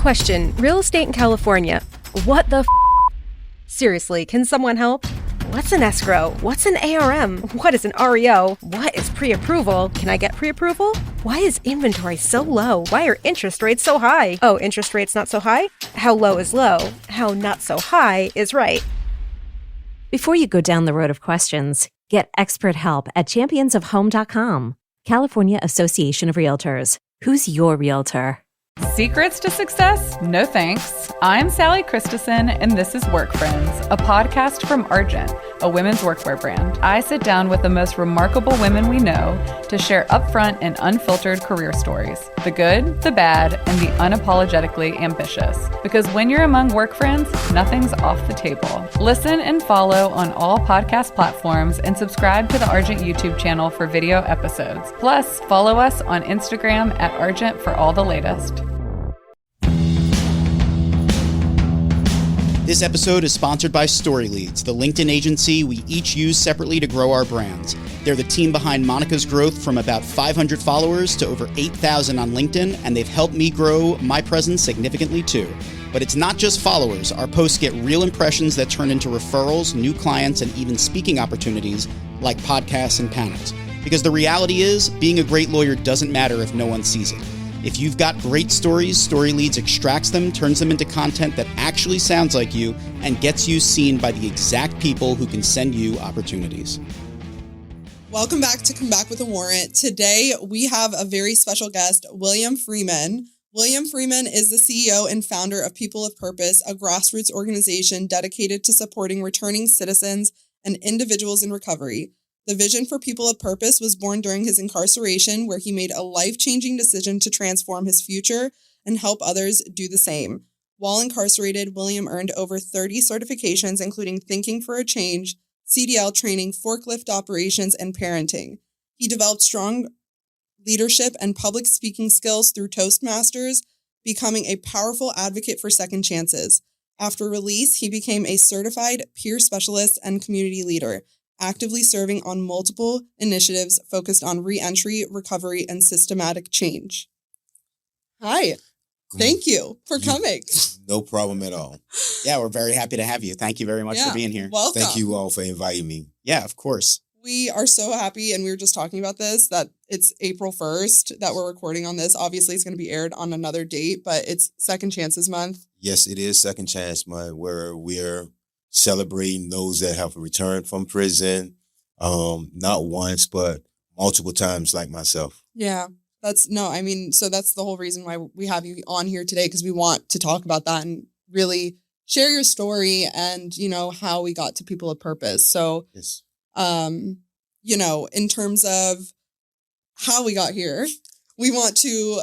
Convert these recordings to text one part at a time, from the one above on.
Question, real estate in California. What the Seriously, can someone help? What's an escrow? What's an ARM? What is an REO? What is pre-approval? Can I get pre-approval? Why is inventory so low? Why are interest rates so high? Oh, interest rates not so high? How low is low? How not so high is right. Before you go down the road of questions, get expert help at championsofhome.com. California Association of Realtors. Who's your realtor? Secrets to success? No thanks. I'm Sally Christensen, and this is Work Friends, a podcast from Argent, a women's workwear brand. I sit down with the most remarkable women we know to share upfront and unfiltered career stories, the good, the bad, and the unapologetically ambitious. Because when you're among work friends, nothing's off the table. Listen and follow on all podcast platforms and subscribe to the Argent YouTube channel for video episodes. Plus, follow us on Instagram at Argent for all the latest. This episode is sponsored by StoryLeads, the LinkedIn agency we each use separately to grow our brands. They're the team behind Monica's growth from about 500 followers to over 8,000 on LinkedIn, and they've helped me grow my presence significantly too. But it's not just followers. Our posts get real impressions that turn into referrals, new clients, and even speaking opportunities like podcasts and panels. Because the reality is, being a great lawyer doesn't matter if no one sees it. If you've got great stories, StoryLeads extracts them, turns them into content that actually sounds like you, and gets you seen by the exact people who can send you opportunities. Welcome back to Come Back with a Warrant. Today, we have a very special guest, William Freeman. William Freeman is the CEO and founder of People of Purpose, a grassroots organization dedicated to supporting returning citizens and individuals in recovery. The vision for People of Purpose was born during his incarceration, where he made a life-changing decision to transform his future and help others do the same. While incarcerated, William earned over 30 certifications, including Thinking for a Change, CDL training, forklift operations, and parenting. He developed strong leadership and public speaking skills through Toastmasters, becoming a powerful advocate for second chances. After release, he became a certified peer specialist and community leader, actively serving on multiple initiatives focused on reentry, recovery, and systematic change. Hi. Thank you for coming. No problem at all. Yeah, we're very happy to have you. Thank you very much for being here. Welcome. Thank you all for inviting me. Yeah, of course. We are so happy, and we were just talking about this, that it's April 1st that we're recording on this. Obviously, it's going to be aired on another date, but it's Second Chances Month. Yes, it is Second Chance Month, where we're celebrating those that have returned from prison, not once, but multiple times like myself. Yeah, so that's the whole reason why we have you on here today, because we want to talk about that and really share your story and, how we got to People of Purpose. So, yes. In terms of how we got here, we want to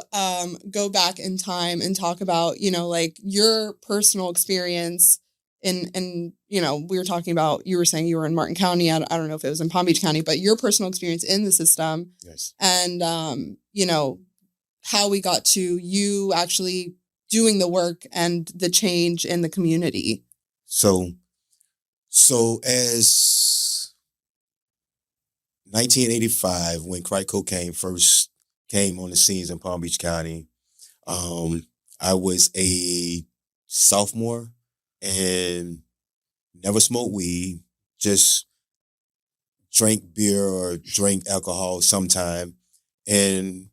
go back in time and talk about, your personal experience and we were talking about, you were saying you were in Martin County. I don't know if it was in Palm Beach County, but your personal experience in the system. Yes. And, how we got to you actually doing the work and the change in the community. So as 1985, when crack cocaine first came on the scenes in Palm Beach County, I was a sophomore and never smoked weed, just drank beer or drank alcohol sometime. And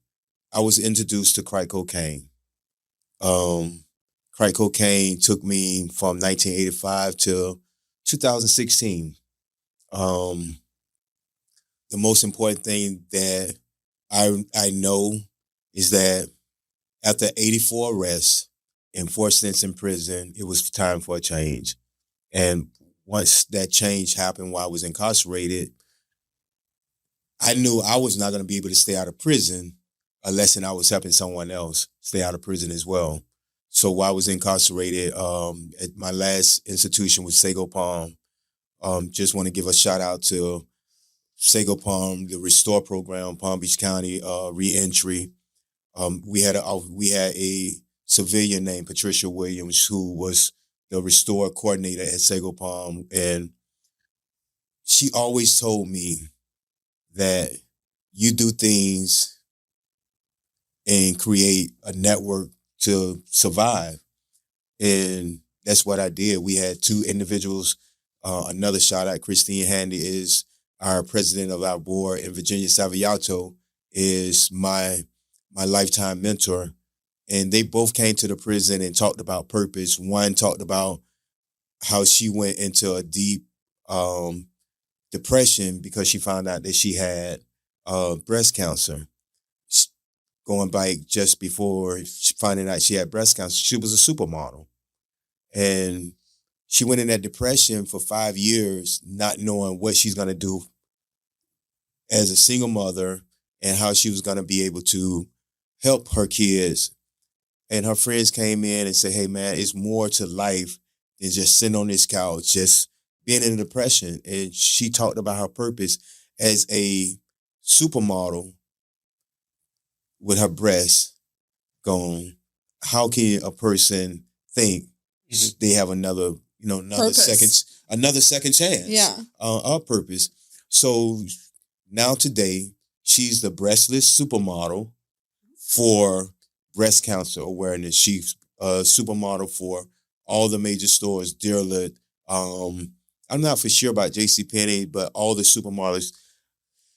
I was introduced to crack cocaine. Crack cocaine took me from 1985 to 2016. The most important thing that I know is that after 84 arrests and 4 stints in prison, it was time for a change. And once that change happened while I was incarcerated, I knew I was not going to be able to stay out of prison unless I was helping someone else stay out of prison as well. So while I was incarcerated, at my last institution was Sago Palm. Just want to give a shout out to Sago Palm, the Restore program, Palm Beach County reentry. We had a civilian named Patricia Williams who was the Restore coordinator at Sago Palm, and she always told me that you do things and create a network to survive. And that's what I did. We had 2 individuals. Another shout out, Christine Handy is our president of our board, and Virginia Saviato is my lifetime mentor. And they both came to the prison and talked about purpose. One talked about how she went into a deep depression because she found out that she had breast cancer. Going back just before finding out she had breast cancer, she was a supermodel. And she went in that depression for 5 years, not knowing what she's going to do as a single mother and how she was going to be able to help her kids. And her friends came in and said, hey, man, it's more to life than just sitting on this couch, just being in a depression. And she talked about her purpose as a supermodel with her breasts gone. How can a person think they have another second chance of purpose? So now today, she's the breastless supermodel for breast cancer awareness. She's a supermodel for all the major stores, Dearlit. I'm not for sure about JCPenney, but all the supermodels.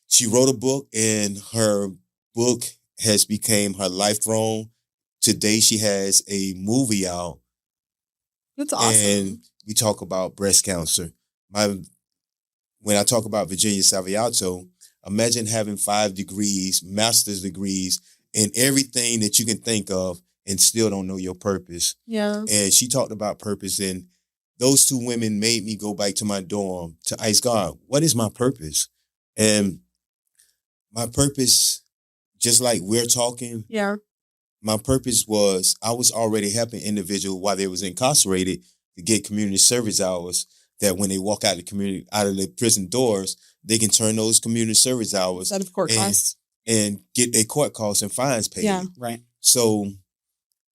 She wrote a book, and her book has become her lifelong. Today, she has a movie out. That's awesome. And we talk about breast cancer. When I talk about Virginia Saviato, imagine having 5 degrees, master's degrees, in everything that you can think of and still don't know your purpose. Yeah. And she talked about purpose, and those 2 women made me go back to my dorm to ask God, what is my purpose? And my purpose, just like we're talking, my purpose was I was already helping individuals while they was incarcerated to get community service hours that when they walk out of the prison doors, they can turn those community service hours instead of court costs and get their court costs and fines paid. Yeah. Right. So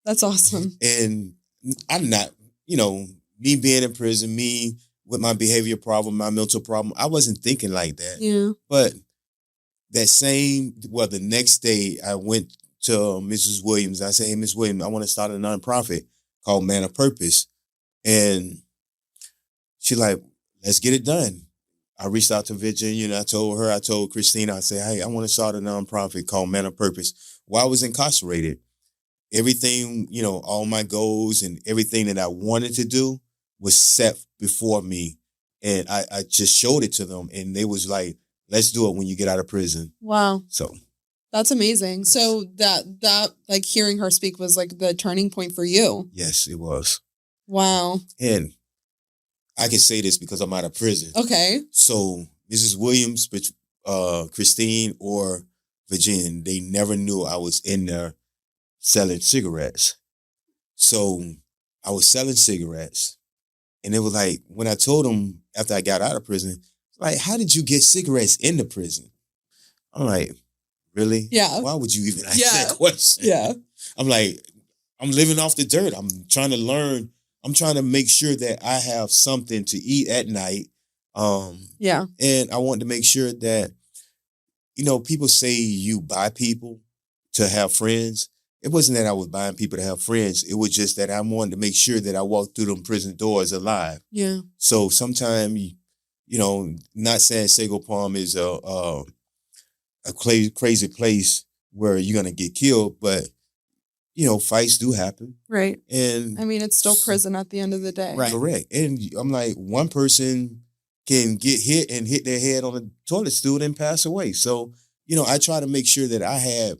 that's awesome. And I'm not, me being in prison, me with my behavior problem, my mental problem, I wasn't thinking like that. Yeah. But the next day I went to Mrs. Williams. I said, hey, Ms. Williams, I want to start a nonprofit called Man of Purpose. And she like, let's get it done. I reached out to Virginia and I told Christina, I said, hey, I want to start a nonprofit called Man of Purpose. While I was incarcerated, everything, all my goals and everything that I wanted to do was set before me. And I just showed it to them, and they was like, let's do it when you get out of prison. Wow. So that's amazing. Yes. So that like hearing her speak was like the turning point for you. Yes, it was. Wow. And I can say this because I'm out of prison. Okay. So Mrs. Williams, Christine, or Virginia, they never knew I was in there selling cigarettes. So I was selling cigarettes. And it was like, when I told them after I got out of prison, like, how did you get cigarettes in the prison? I'm like, really? Yeah. Why would you even ask that question? Yeah. I'm like, I'm living off the dirt. I'm trying to learn. I'm trying to make sure that I have something to eat at night. And I want to make sure that, people say you buy people to have friends. It wasn't that I was buying people to have friends. It was just that I wanted to make sure that I walked through them prison doors alive. Yeah. So sometimes, not saying Sago Palm is a crazy place where you're going to get killed, but, fights do happen. Right. And I mean, it's still prison at the end of the day. Right. Correct. And I'm like, one person can get hit and hit their head on a toilet stool and pass away. So, I try to make sure that I had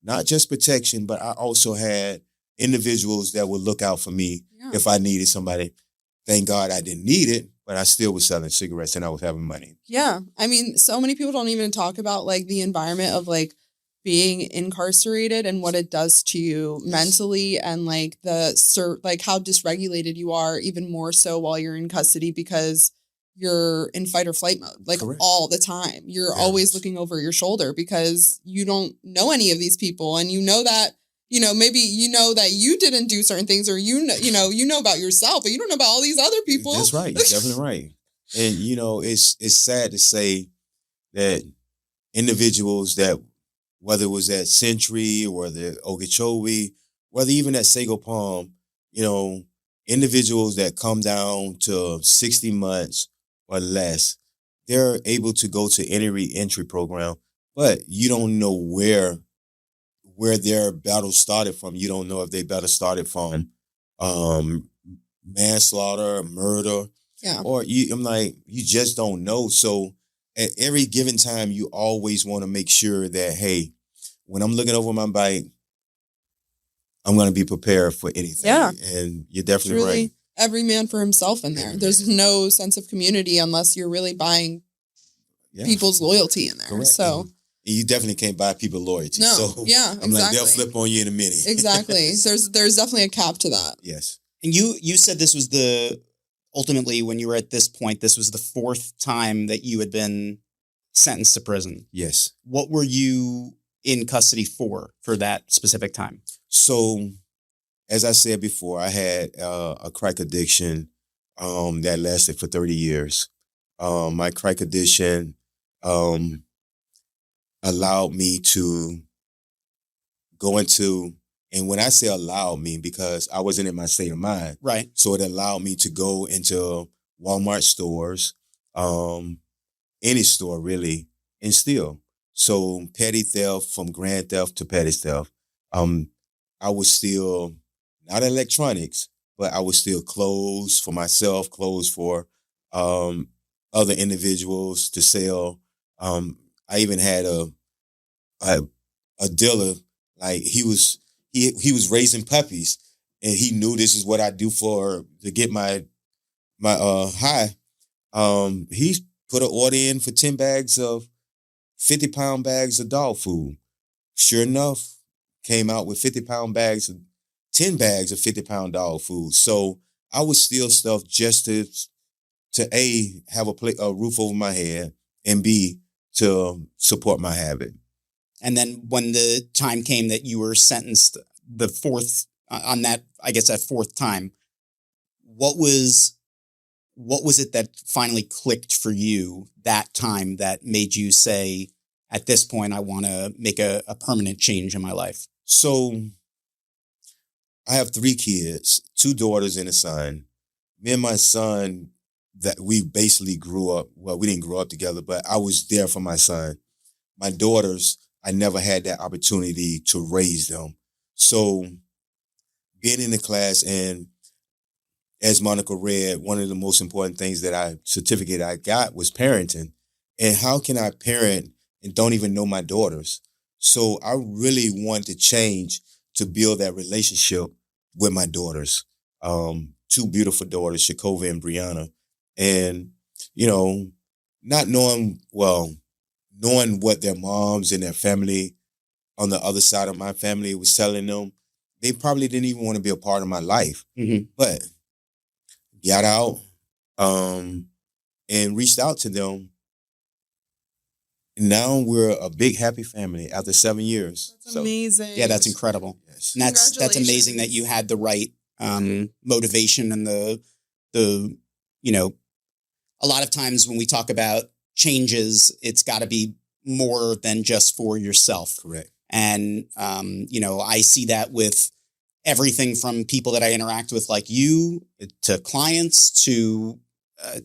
not just protection, but I also had individuals that would look out for me if I needed somebody. Thank God I didn't need it, but I still was selling cigarettes and I was having money. Yeah. I mean, so many people don't even talk about like the environment of like being incarcerated and what it does to you mentally, and like like how dysregulated you are, even more so while you're in custody, because you're in fight or flight mode, like Correct. all the time. You're always looking over your shoulder because you don't know any of these people, and that, maybe that you didn't do certain things, or you know about yourself, but you don't know about all these other people. That's right. You're definitely right. And it's sad to say that individuals that, whether it was at Century or the Okeechobee whether even at Sago Palm, individuals that come down to 60 months or less, they're able to go to any reentry program, but you don't know where their battle started from. You don't know if they battle started from manslaughter, murder, or you just don't know. So at every given time, you always want to make sure that, hey, when I'm looking over my bike, I'm going to be prepared for anything. Yeah. And you're definitely Truly, right. every man for himself in there. There's no sense of community unless you're really buying people's loyalty in there. Correct. So And you definitely can't buy people loyalty. No. So Yeah, I'm like, they'll flip on you in a minute. Exactly. There's definitely a cap to that. Yes. And you said this was ultimately when you were at this point, this was the fourth time that you had been sentenced to prison. Yes. What were you in custody for that specific time? So, as I said before, I had a crack addiction that lasted for 30 years. My crack addiction allowed me to go into, and when I say allowed me, because I wasn't in my state of mind. Right. So it allowed me to go into Walmart stores, any store really, and steal. So petty theft from grand theft to petty theft. I would steal, not electronics, but I would steal clothes for myself, clothes for other individuals to sell. I even had a dealer, like he was raising puppies, and he knew this is what I do to get my high. He put an order in for 10 bags of 50-pound bags of dog food. Sure enough, came out with 10 bags of 50-pound dog food. So I would steal stuff just to A, have a roof over my head, and B, to support my habit. And then when the time came that you were sentenced the fourth on that, I guess that fourth time, what was it that finally clicked for you that time that made you say, at this point, I want to make a permanent change in my life? So I have 3 kids, 2 daughters and a son. Me and my son, that we basically grew up, well, we didn't grow up together, but I was there for my son. My daughters, I never had that opportunity to raise them. So being in the class, and as Monica read, one of the most important things certificate I got was parenting. And how can I parent and don't even know my daughters? So I really wanted to change to build that relationship with my daughters. 2 beautiful daughters, Shakova and Brianna. And, not knowing what their moms and their family on the other side of my family was telling them, they probably didn't even want to be a part of my life. Mm-hmm. But got out and reached out to them. Now we're a big, happy family after 7 years. That's amazing. Yeah, that's incredible. Yes. And that's amazing that you had the right motivation and the a lot of times when we talk about changes, it's got to be more than just for yourself. Correct. And, I see that with everything from people that I interact with, like you, to clients, to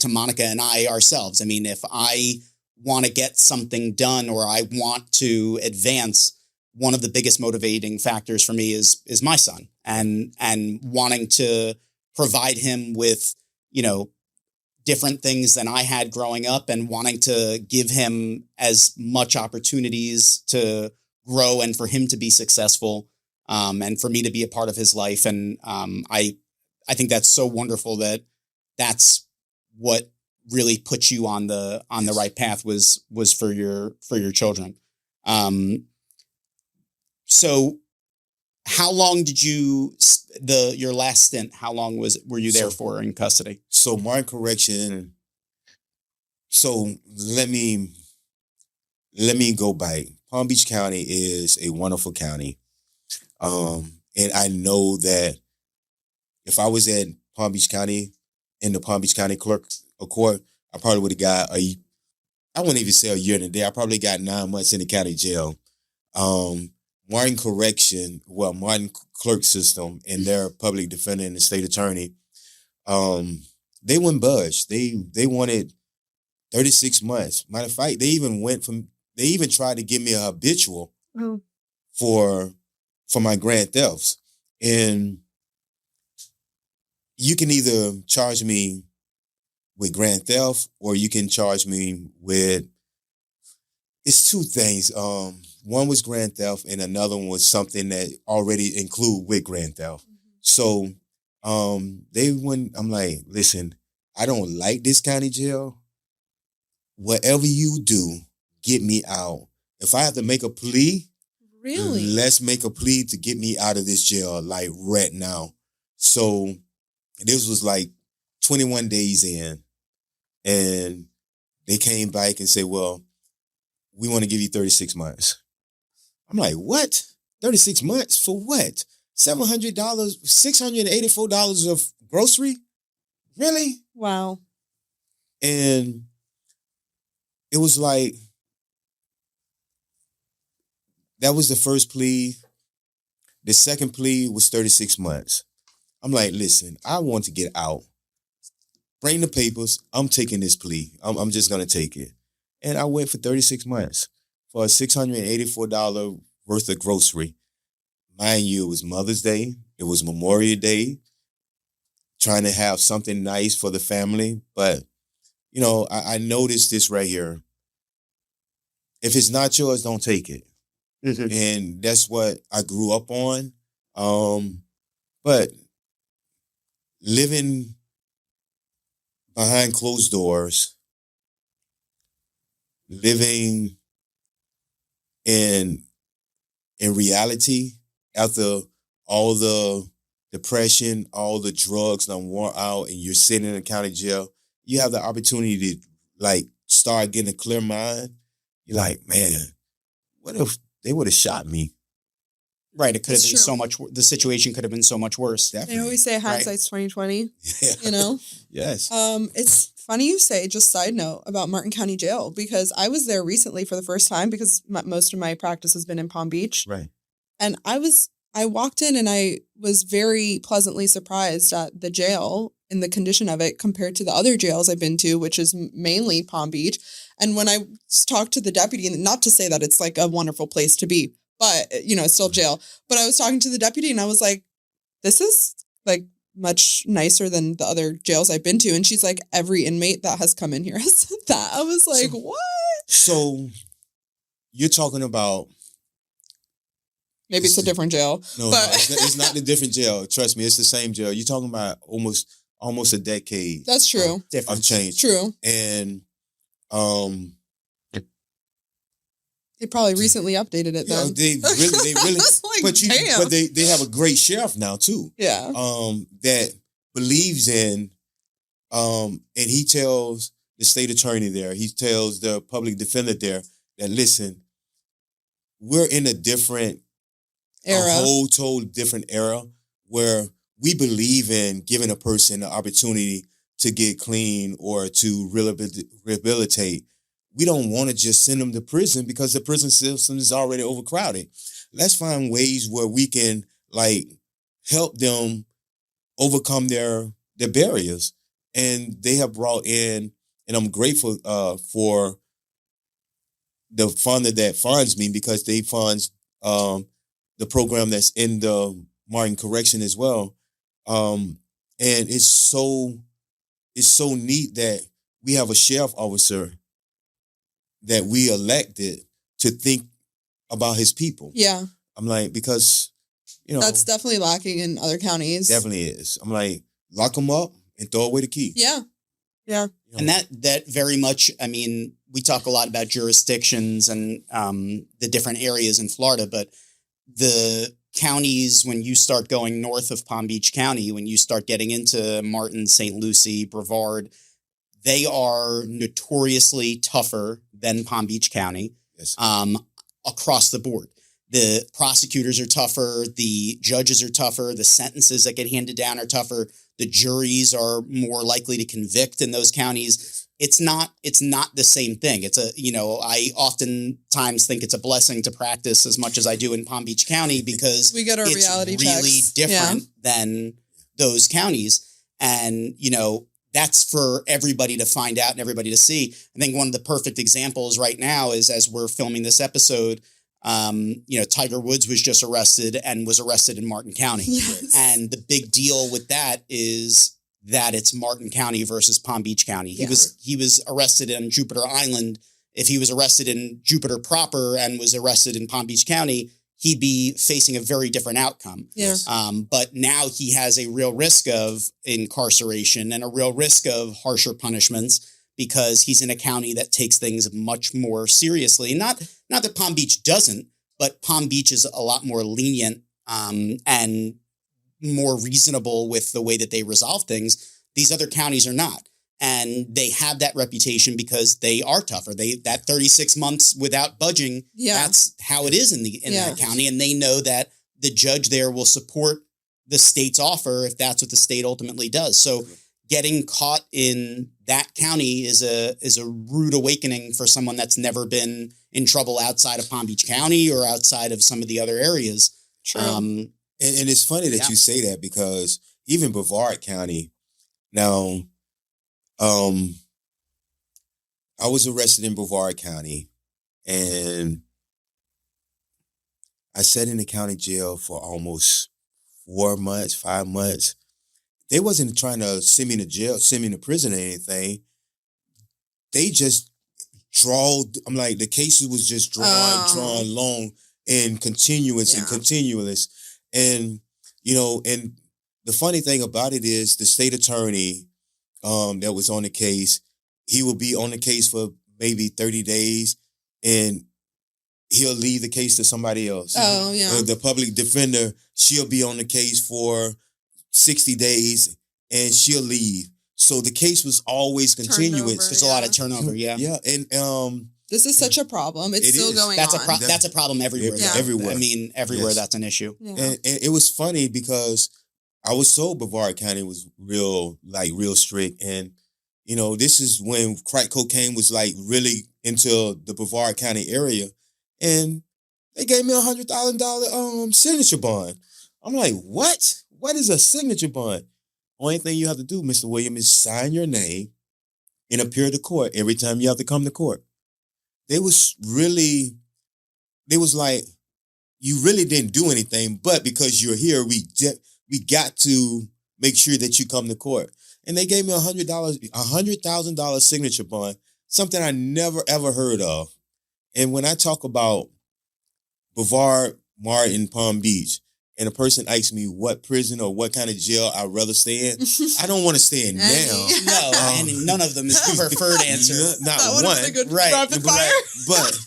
Monica and I ourselves. I mean, if I want to get something done or I want to advance, one of the biggest motivating factors for me is my son and wanting to provide him with, different things than I had growing up, and wanting to give him as much opportunities to grow and for him to be successful, and for me to be a part of his life. And I think that's so wonderful that that's what really put you on the right path was for your children. So how long did your last stint, how long were you there for in custody? So my correction, so let me go back. Palm Beach County is a wonderful county. And I know that if I was at Palm Beach County, in the Palm Beach County Clerk of Court, I probably would have got I wouldn't even say a year and a day. I probably got 9 months in the county jail. One Martin clerk system and their public defender and the state attorney, they wouldn't budge. They wanted 36 months. Matter of fact, they even tried to give me a habitual for my grand thefts. And you can either charge me with grand theft or you can charge me with, it's two things. One was grand theft and another one was something that already include with grand theft. So I'm like, listen, I don't like this county jail. Whatever you do, get me out. If I have to make a plea, really, let's make a plea to get me out of this jail, like right now. So this was like 21 days in, and they came back and said, well, we want to give you 36 months. I'm like, what? 36 months for what? $700, $684 of grocery? Really? Wow. And it was like, that was the first plea. The second plea was 36 months. I'm like, listen, I want to get out. Bring the papers. I'm taking this plea. I'm just going to take it. And I went for 36 months for a $684 worth of grocery. Mind you, it was Mother's Day. It was Memorial Day. Trying to have something nice for the family. But, you know, I noticed this right here. If it's not yours, don't take it. Mm-hmm. And that's what I grew up on. But living behind closed doors, living in reality after all the depression, all the drugs done wore out, and you're sitting in a county jail, you have the opportunity to like start getting a clear mind. You're like, man, what if they would have shot me? Right. It could have been so much. The situation could have been so much worse. Definitely. They always say hindsight's 20/20. Yeah. You know. Yes. It's funny you say. Just side note about Martin County Jail, because I was there recently for the first time because most of my practice has been in Palm Beach. Right. And I walked in and I was very pleasantly surprised at the jail and the condition of it compared to the other jails I've been to, which is mainly Palm Beach. And when I talked to the deputy, and not to say that it's like a wonderful place to be, but, you know, it's still jail. But I was talking to the deputy and I was like, this is like much nicer than the other jails I've been to. And she's like, every inmate that has come in here has said that. I was like, what? So you're talking about... Maybe it's a different jail. No, it's not the different jail. Trust me, it's the same jail. You're talking about almost a decade. That's true. Of change. True. And they probably recently updated it then. They really like, but they have a great sheriff now too. Yeah. That believes in and he tells the state attorney there, he tells the public defender there that, listen, we're in a different era. A whole total different era where we believe in giving a person the opportunity to get clean or to rehabilitate. We don't want to just send them to prison because the prison system is already overcrowded. Let's find ways where we can like help them overcome their barriers. And they have brought in, and I'm grateful for the funder that funds me because they funds the program that's in the Martin Correction as well. And it's so neat that we have a sheriff officer that we elected to think about his people. Yeah. I'm like, because, you know. That's definitely lacking in other counties. Definitely is. I'm like, lock them up and throw away the key. Yeah. Yeah. And that very much, I mean, we talk a lot about jurisdictions and the different areas in Florida, but the counties, when you start going north of Palm Beach County, when you start getting into Martin, St. Lucie, Brevard, they are notoriously tougher than Palm Beach County. Yes. Across the board. the prosecutors are tougher, the judges are tougher, the sentences that get handed down are tougher, the juries are more likely to convict in those counties. It's not the same thing. It's I oftentimes think it's a blessing to practice as much as I do in Palm Beach County because we get our it's reality really checks. different than those counties. And, that's for everybody to find out and everybody to see. I think one of the perfect examples right now is as we're filming this episode, Tiger Woods was just arrested and was arrested in Martin County. Yes. And the big deal with that is that it's Martin County versus Palm Beach County. He was arrested in Jupiter Island. If he was arrested in Jupiter proper and was arrested in Palm Beach County, he'd be facing a very different outcome. Yeah. But now he has a real risk of incarceration and a real risk of harsher punishments because he's in a county that takes things much more seriously. Not that Palm Beach doesn't, but Palm Beach is a lot more lenient and more reasonable with the way that they resolve things. These other counties are not. And they have that reputation because they are tougher. That 36 months without budging, that's how it is in that county. And they know that the judge there will support the state's offer if that's what the state ultimately does. So getting caught in that county is a rude awakening for someone that's never been in trouble outside of Palm Beach County or outside of some of the other areas. True. And it's funny that you say that because even Brevard County, now, I was arrested in Brevard County and I sat in the county jail for almost 5 months. They wasn't trying to send me to jail, send me to prison or anything. They just the cases was just drawn long and continuous. And, and the funny thing about it is the state attorney that was on the case, he will be on the case for maybe 30 days and he'll leave the case to somebody else. Oh, yeah. The public defender, she'll be on the case for 60 days and she'll leave. So the case was always continuous. There's a lot of turnover, yeah. Yeah, and this is such a problem. It's still going on. That's a problem everywhere. Yeah. Everywhere. I mean, everywhere that's an issue. Yeah. And it was funny because I was told Brevard County was real strict. And, this is when crack cocaine was really into the Brevard County area. And they gave me $100,000 signature bond. I'm like, what? What is a signature bond? Only thing you have to do, Mr. William, is sign your name and appear to court every time you have to come to court. They was like, you really didn't do anything, but because you're here, we got to make sure that you come to court. And they gave me $100,000 signature bond, something I never, ever heard of. And when I talk about Brevard, Martin, Palm Beach, and a person asks me what prison or what kind of jail I'd rather stay in, I don't want to stay in now. No, and none of them is the preferred answer. Not that one. Been a good right. rapid fire. But,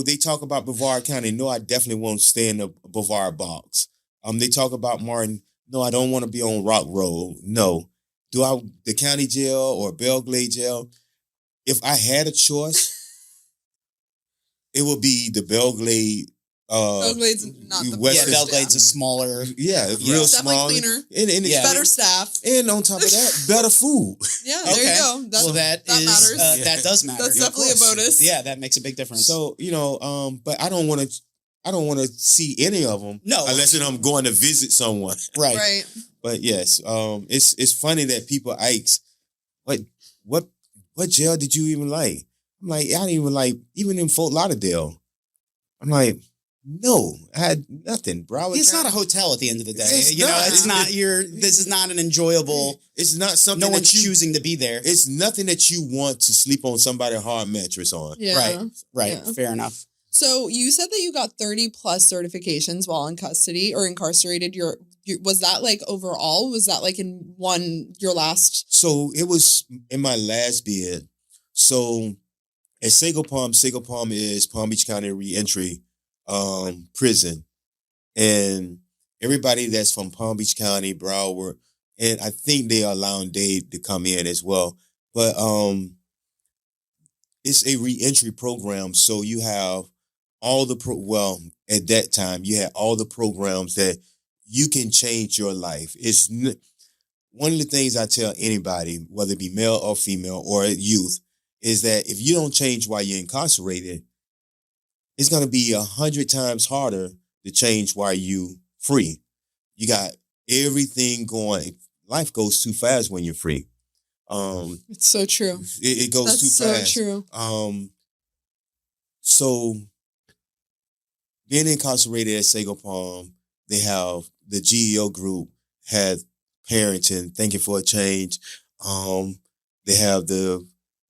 they talk about Brevard County. No, I definitely won't stay in the Brevard box. They talk about Martin. No, I don't want to be on Rock Road. No. The county jail or Belglade jail? If I had a choice, it would be the Belglade. Belglade's not the best. Yeah, Belglade's a smaller. Yeah, real small. Definitely cleaner. And better staff. And on top of that, better food. Yeah, there you go. That matters. That does matter. That's definitely a bonus. Yeah, that makes a big difference. So, but I don't want to see any of them. No. Unless I'm going to visit someone. Right. But yes, it's funny that people ask, what jail did you even like? I'm like, I didn't even like, even in Fort Lauderdale. I'm like, no, I had nothing, bro. It's not a hotel at the end of the day. It's not. This is not an enjoyable. It's not something. No one's choosing to be there. It's nothing that you want to sleep on somebody's hard mattress on. Yeah. Right. Yeah. Fair enough. So you said that you got 30 plus certifications while in custody or incarcerated. Was that overall? Was that in your last? So it was in my last bid. So at Sago Palm is Palm Beach County Reentry prison. And everybody that's from Palm Beach County, Broward, and I think they are allowing Dade to come in as well. But it's a reentry program. So you have all at that time, you had all the programs that you can change your life. One of the things I tell anybody, whether it be male or female or youth, is that if you don't change while you're incarcerated, it's going to be 100 times harder to change while you free. You got everything going. Life goes too fast when you're free. It's so true. It goes too fast. That's so true. So being incarcerated at Sago Palm, they have the GEO group had parenting, thinking for a change. They have the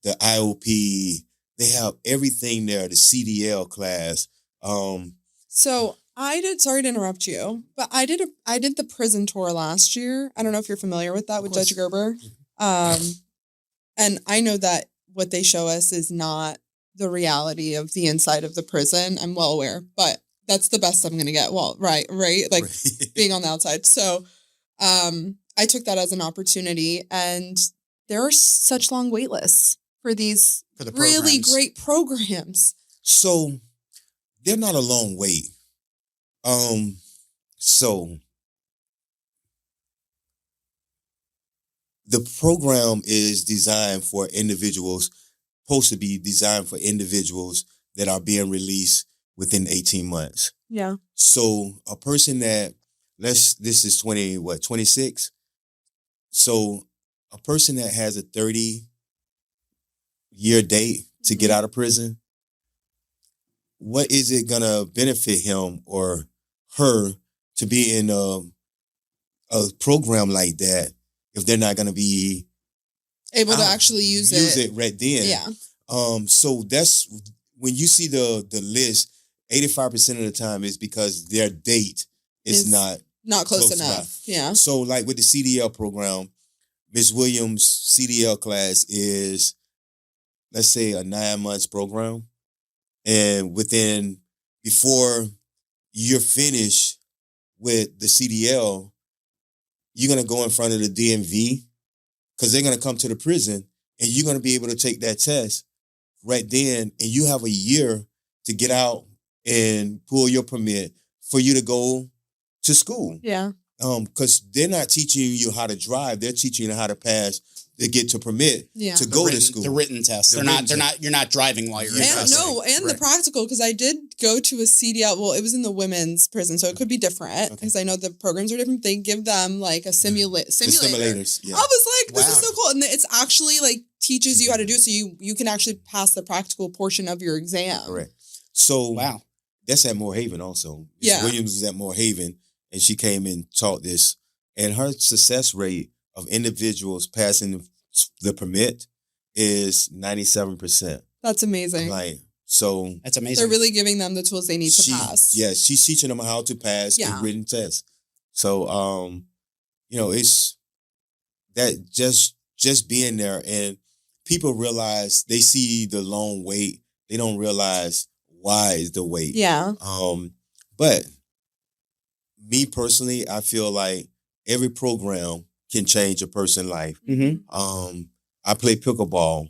IOP. They have everything there, the CDL class. So sorry to interrupt you, but I did the prison tour last year. I don't know if you're familiar with that with Judge Gerber. And I know that what they show us is not the reality of the inside of the prison. I'm well aware, but that's the best I'm going to get. Well, right. Like being on the outside. So, I took that as an opportunity, and there are such long wait lists for these really great programs. So they're not a long wait. So the program is designed for individuals, supposed to be designed for individuals that are being released within 18 months. Yeah. So a person that, this is 26? So a person that has a 30-year date to get out of prison, what is it going to benefit him or her to be in a program like that if they're not going to be able to actually use it right then? Yeah. So that's when you see the list, 85% of the time is because their date is not close enough. Yeah. So like with the CDL program, Ms. Williams' CDL class is, let's say, a 9 months program. And before you're finished with the CDL, you're going to go in front of the DMV because they're going to come to the prison and you're going to be able to take that test right then. And you have a year to get out and pull your permit for you to go to school. Yeah. Because they're not teaching you how to drive. They're teaching you how to pass to get to permit to go to school. The written test. You're not driving while you're in custody. The practical, because I did go to a CDL. Well, it was in the women's prison, so it could be different because I know the programs are different. They give them like a simulator. Simulators. Yeah. I was like, this is so cool. And it's actually like teaches you how to do it so you can actually pass the practical portion of your exam. Correct. So that's at Moore Haven also. Yeah. Williams is at Moore Haven, and she came and taught this. And her success rate of individuals passing the permit is 97%. That's amazing. So that's amazing. They're really giving them the tools they need to pass. Yeah, she's teaching them how to pass the written test. So, it's that just being there, and people realize they see the long wait. They don't realize why is the wait. Yeah. But me personally, I feel like every program can change a person's life. Mm-hmm. I play pickleball,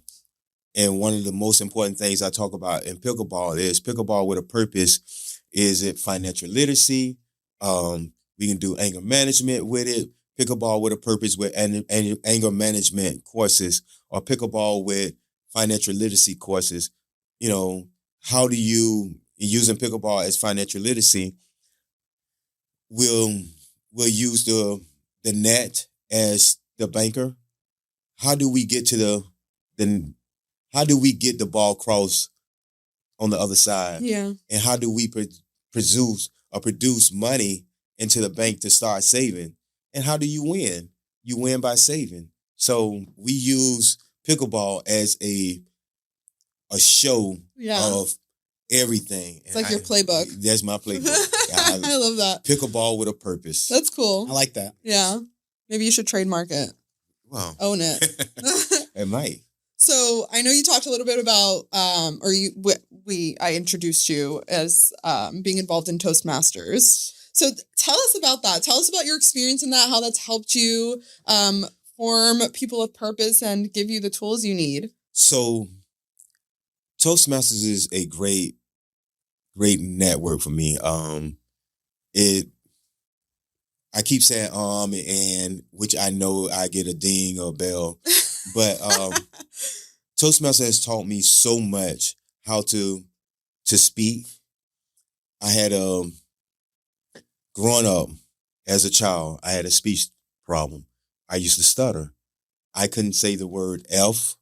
and one of the most important things I talk about in pickleball is pickleball with a purpose. Is it financial literacy? We can do anger management with it. Pickleball with a purpose with anger management courses, or pickleball with financial literacy courses. How do you, using pickleball as financial literacy, we'll use the net as the banker. How do we get to how do we get the ball crossed on the other side? Yeah. And how do we produce money into the bank to start saving? And how do you win? You win by saving. So we use pickleball as a show of everything. It's like your playbook. That's my playbook. I love that. Pickleball with a purpose. That's cool. I like that. Yeah. Maybe you should trademark it. Wow. Own it. It might. So I know you talked a little bit about, I introduced you as being involved in Toastmasters. So tell us about that. Tell us about your experience in that, how that's helped you form people of purpose and give you the tools you need. So Toastmasters is a great great network for me. I keep saying and which I know I get a ding or a bell, but Toastmaster has taught me so much how to speak. I had growing up as a child, I had a speech problem. I used to stutter. I couldn't say the word F.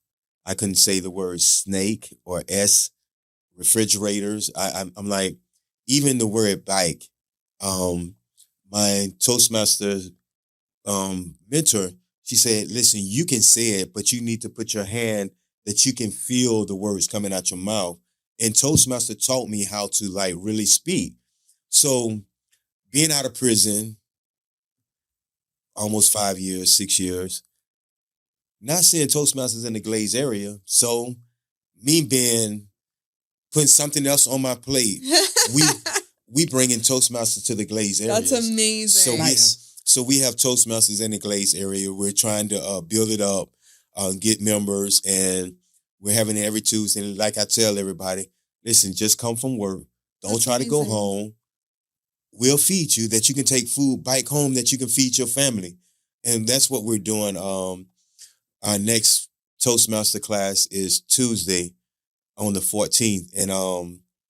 I couldn't say the word snake or S. Refrigerators. I'm like, even the word bike. My Toastmaster mentor, she said, listen, you can say it, but you need to put your hand that you can feel the words coming out your mouth. And Toastmaster taught me how to like really speak. So being out of prison, almost 5 years, 6 years, not seeing Toastmasters in the Glaze area. So me putting something else on my plate, we bring in Toastmasters to the Glaze area. That's amazing. So we have Toastmasters in the Glaze area. We're trying to build it up, get members, and we're having it every Tuesday. And like I tell everybody, listen, just come from work. Don't try to go home. We'll feed you that you can take food back home that you can feed your family. And that's what we're doing. Our next Toastmaster class is Tuesday on the 14th. And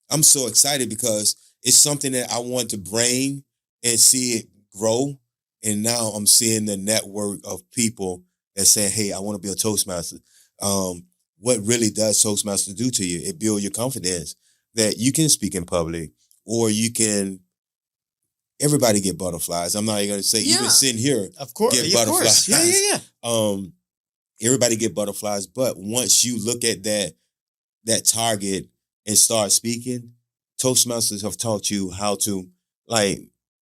I'm so excited because it's something that I want to bring and see it grow. And now I'm seeing the network of people that saying, hey, I want to be a Toastmaster. What really does Toastmaster do to you? It builds your confidence that you can speak in public, or you can, everybody get butterflies. I'm not even going to say, even sitting here, of course, get butterflies. Yeah. Everybody get butterflies. But once you look at that target and start speaking, Toastmasters have taught you how to like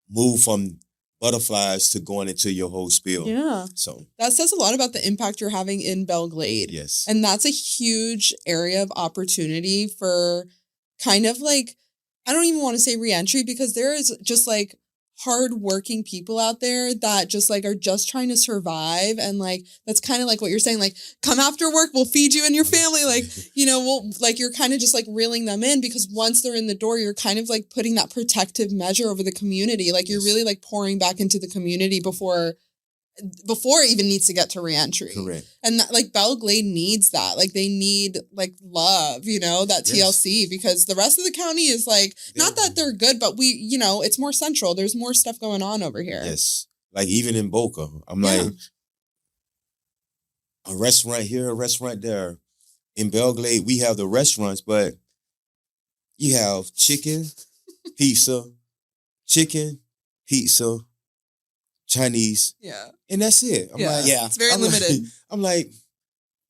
move from butterflies to going into your whole spiel. Yeah. So that says a lot about the impact you're having in Belglade. Yes. And that's a huge area of opportunity for kind of like, I don't even want to say reentry, because there is just like hardworking people out there that just like are just trying to survive. And like, that's kind of like what you're saying, like, come after work, we'll feed you and your family. Like, you know, we'll like, you're kind of just like reeling them in, because once they're in the door, you're kind of like putting that protective measure over the community. Like you're really like pouring back into the community before it even needs to get to reentry. Correct. And that, like Belglade needs that. Like they need like love, you know, that TLC, because the rest of the county is like, not that they're good, but we, you know, it's more central. There's more stuff going on over here. Yes. Like even in Boca, I'm like, a restaurant here, a restaurant there. In Belglade, we have the restaurants, but you have chicken, pizza, Chinese. Yeah. And that's it. I'm like, it's very limited. I'm like,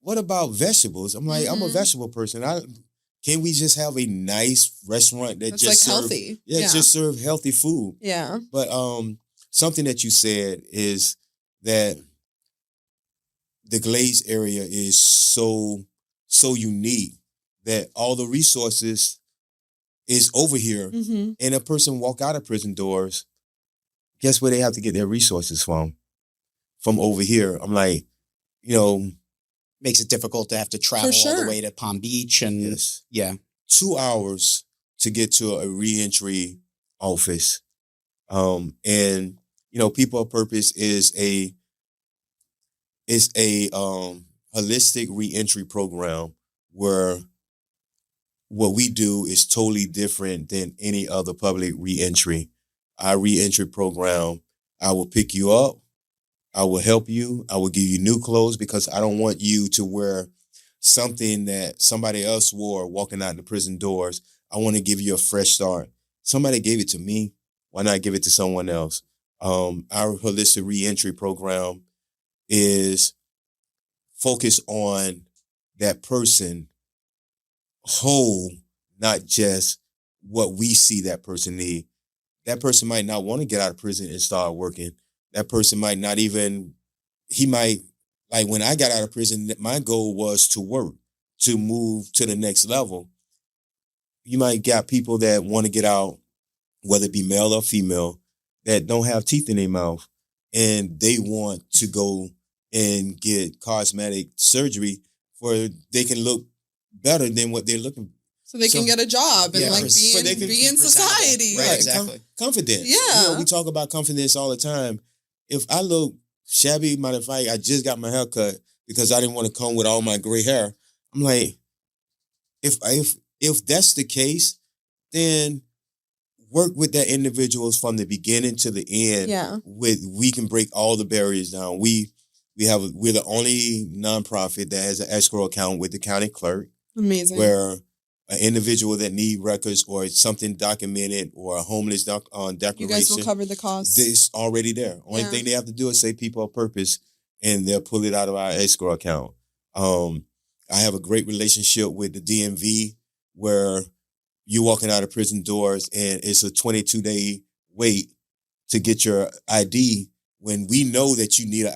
what about vegetables? I'm like, I'm a vegetable person. Can we just have a nice restaurant that That's just like serve, healthy? just serve healthy food. Yeah. But something that you said is that the Glaze area is so unique that all the resources is over here. Mm-hmm. And a person walk out of prison doors, guess where they have to get their resources from? From over here. I'm like, you know, Makes it difficult to have to travel all the way to Palm Beach. And 2 hours to get to a reentry office. And, you know, People of Purpose is a holistic reentry program where what we do is totally different than any other public reentry. Our reentry program, I will pick you up, I will help you, I will give you new clothes, because I don't want you to wear something that somebody else wore walking out the prison doors. I want to give you a fresh start. Somebody gave it to me, why not give it to someone else? Our holistic reentry program is focused on that person whole, not just what we see that person need. That person might not want to get out of prison and start working. That person might not even, like when I got out of prison, my goal was to work, to move to the next level. You might got people that want to get out, whether it be male or female, that don't have teeth in their mouth, and they want to go and get cosmetic surgery where they can look better than what they're looking. So they can get a job and be in society. Right, exactly. Confidence. Yeah. We talk about confidence all the time. If I look shabby, matter of fact, I just got my hair cut because I didn't want to come with all my gray hair. I'm like, if that's the case, then work with that individuals from the beginning to the end. Yeah. We can break all the barriers down. We're the only nonprofit that has an escrow account with the county clerk. Amazing. Where an individual that need records or something documented or a homeless declaration. You guys will cover the cost. It's already there. Only thing they have to do is say people of purpose and they'll pull it out of our escrow account. I have a great relationship with the DMV where you're walking out of prison doors and it's a 22-day wait to get your ID when we know that you need an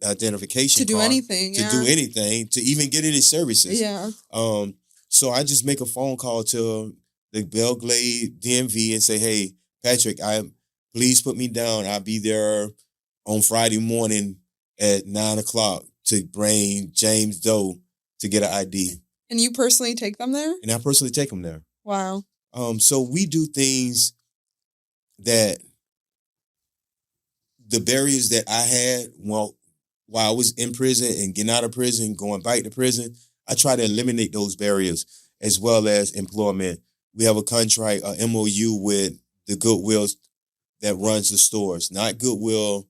identification to do card anything. To do anything, to even get any services. Yeah. So I just make a phone call to the Belglade DMV and say, hey, Patrick, please put me down. I'll be there on Friday morning at 9:00 to bring James Doe to get an ID. And you personally take them there? And I personally take them there. Wow. So we do things that the barriers that I had while I was in prison and getting out of prison, going back to prison, I try to eliminate those barriers as well as employment. We have a contract, a MOU with the Goodwill that runs the stores, not Goodwill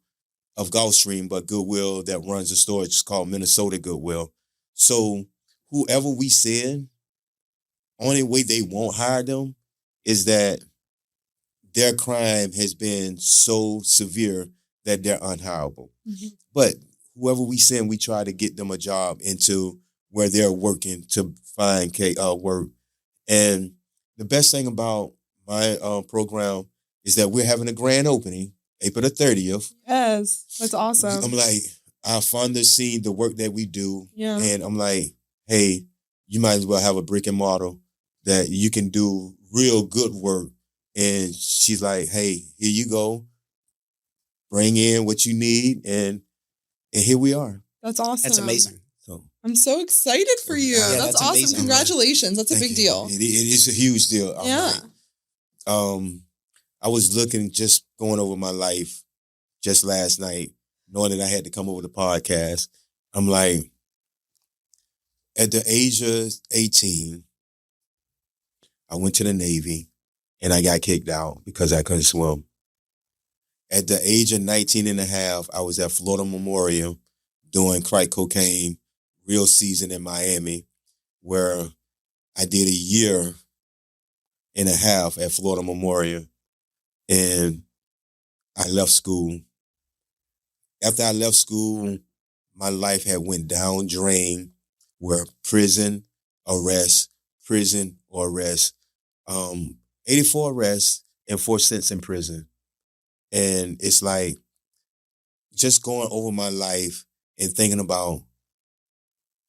of Gulfstream, but Goodwill that runs the store. It's called Minnesota Goodwill. So whoever we send, only way they won't hire them is that their crime has been so severe that they're unhireable. Mm-hmm. But whoever we send, we try to get them a job into where they're working to find work. And the best thing about my program is that we're having a grand opening, April the 30th. Yes, that's awesome. I'm like, our funders see the work that we do. Yeah. And I'm like, hey, you might as well have a brick and mortar that you can do real good work. And she's like, hey, here you go. Bring in what you need. And here we are. That's awesome. That's amazing. So I'm so excited for you. Yeah, that's awesome. amazing. Congratulations. That's a big deal. It is a huge deal. Yeah. I was looking, just going over my life just last night, knowing that I had to come over the podcast. I'm like, at the age of 18, I went to the Navy and I got kicked out because I couldn't swim. At the age of 19 and a half, I was at Florida Memorial doing crack cocaine, real season in Miami, where I did a year and a half at Florida Memorial. And I left school. After I left school, my life had went down drain, where prison, arrest, 84 arrests and 4 cents in prison. And it's like just going over my life and thinking about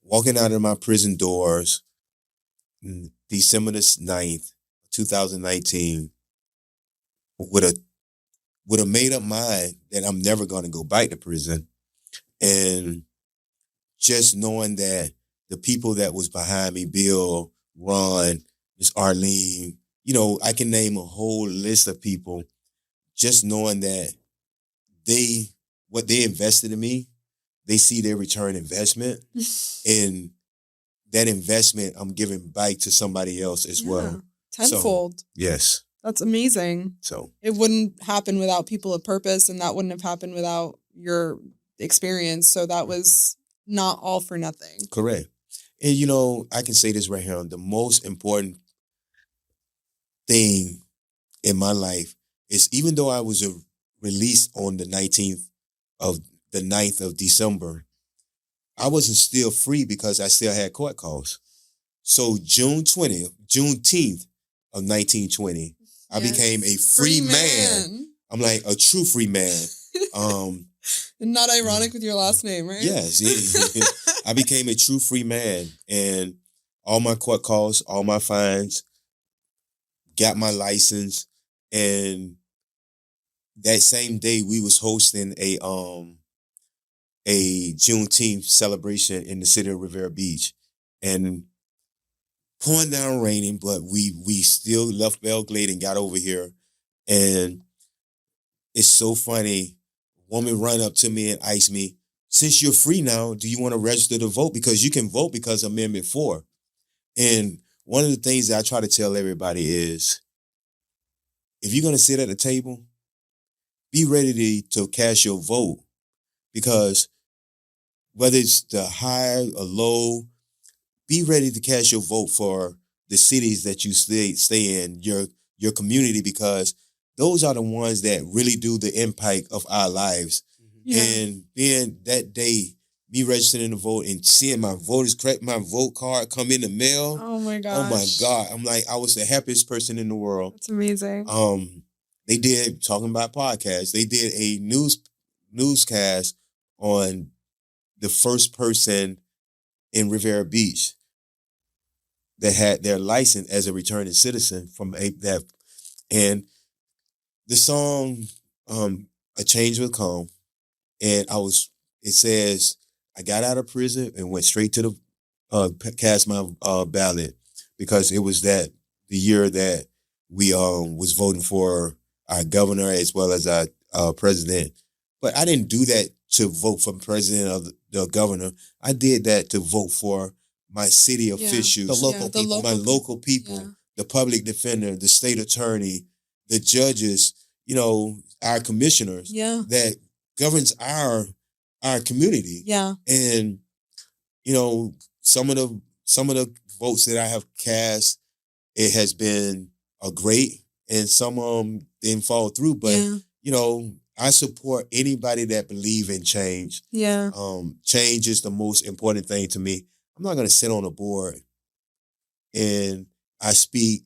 walking out of my prison doors December the 9th, 2019, with a made up mind that I'm never going to go back to prison. And just knowing that the people that was behind me, Bill, Ron, Miss Arlene, I can name a whole list of people, just knowing that what they invested in me, they see their return investment. And that investment I'm giving back to somebody else as well. Tenfold. So, yes. That's amazing. So it wouldn't happen without people of purpose, and that wouldn't have happened without your experience. So that was not all for nothing. Correct. And I can say this right here. The most important thing in my life is, even though I was released on the 9th of December, I wasn't still free because I still had court calls. So Juneteenth of 1920, I became a free man. I'm like a true free man. Not ironic with your last name, right? Yes. I became a true free man. And all my court calls, all my fines, got my license. And that same day we was hosting a Juneteenth celebration in the city of Rivera Beach. And pouring down raining, but we still left Belglade and got over here. And it's so funny. A woman run up to me and asked me, since you're free now, do you want to register to vote? Because you can vote because of Amendment 4. And one of the things that I try to tell everybody is, if you're going to sit at the table, be ready to cast your vote. Because whether it's the high or low, be ready to cast your vote for the cities that you stay in, your community, because those are the ones that really do the impact of our lives. Yeah. And then that day, me registering to vote and seeing my vote card come in the mail. Oh my gosh. Oh my God. I'm like, I was the happiest person in the world. That's amazing. They did, talking about podcasts, they did a newscast on the first person in Riviera Beach that had their license as a returning citizen from that. And the song, A Change Will Come, and it says, I got out of prison and went straight to the cast my ballot, because it was the year that we was voting for our governor as well as our president. But I didn't do that to vote for president or the governor. I did that to vote for my city officials, my local people, the public defender, the state attorney, the judges, our commissioners that governs our community. Yeah. And, some of the votes that I have cast, it has been great, and some of them didn't fall through. But, I support anybody that believe in change. Yeah. Change is the most important thing to me. I'm not going to sit on a board and I speak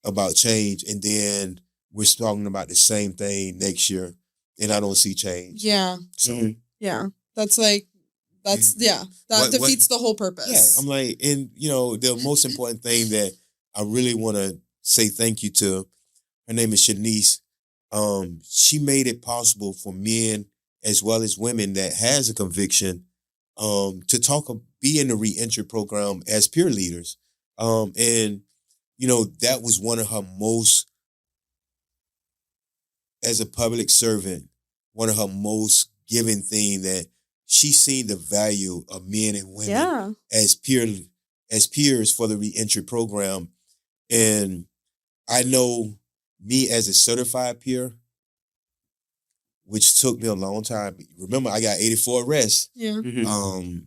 about change, and then we're talking about the same thing next year, and I don't see change. Yeah. So that defeats the whole purpose. Yeah. I'm like, and the most important thing that I really want to say thank you to, her name is Shanice. She made it possible for men as well as women that has a conviction to be in the reentry program as peer leaders. And that was one of her most, as a public servant, one of her most giving thing, that she seen the value of men and women as peers for the reentry program. And I know me as a certified peer, which took me a long time. Remember, I got 84 arrests. Yeah. Mm-hmm.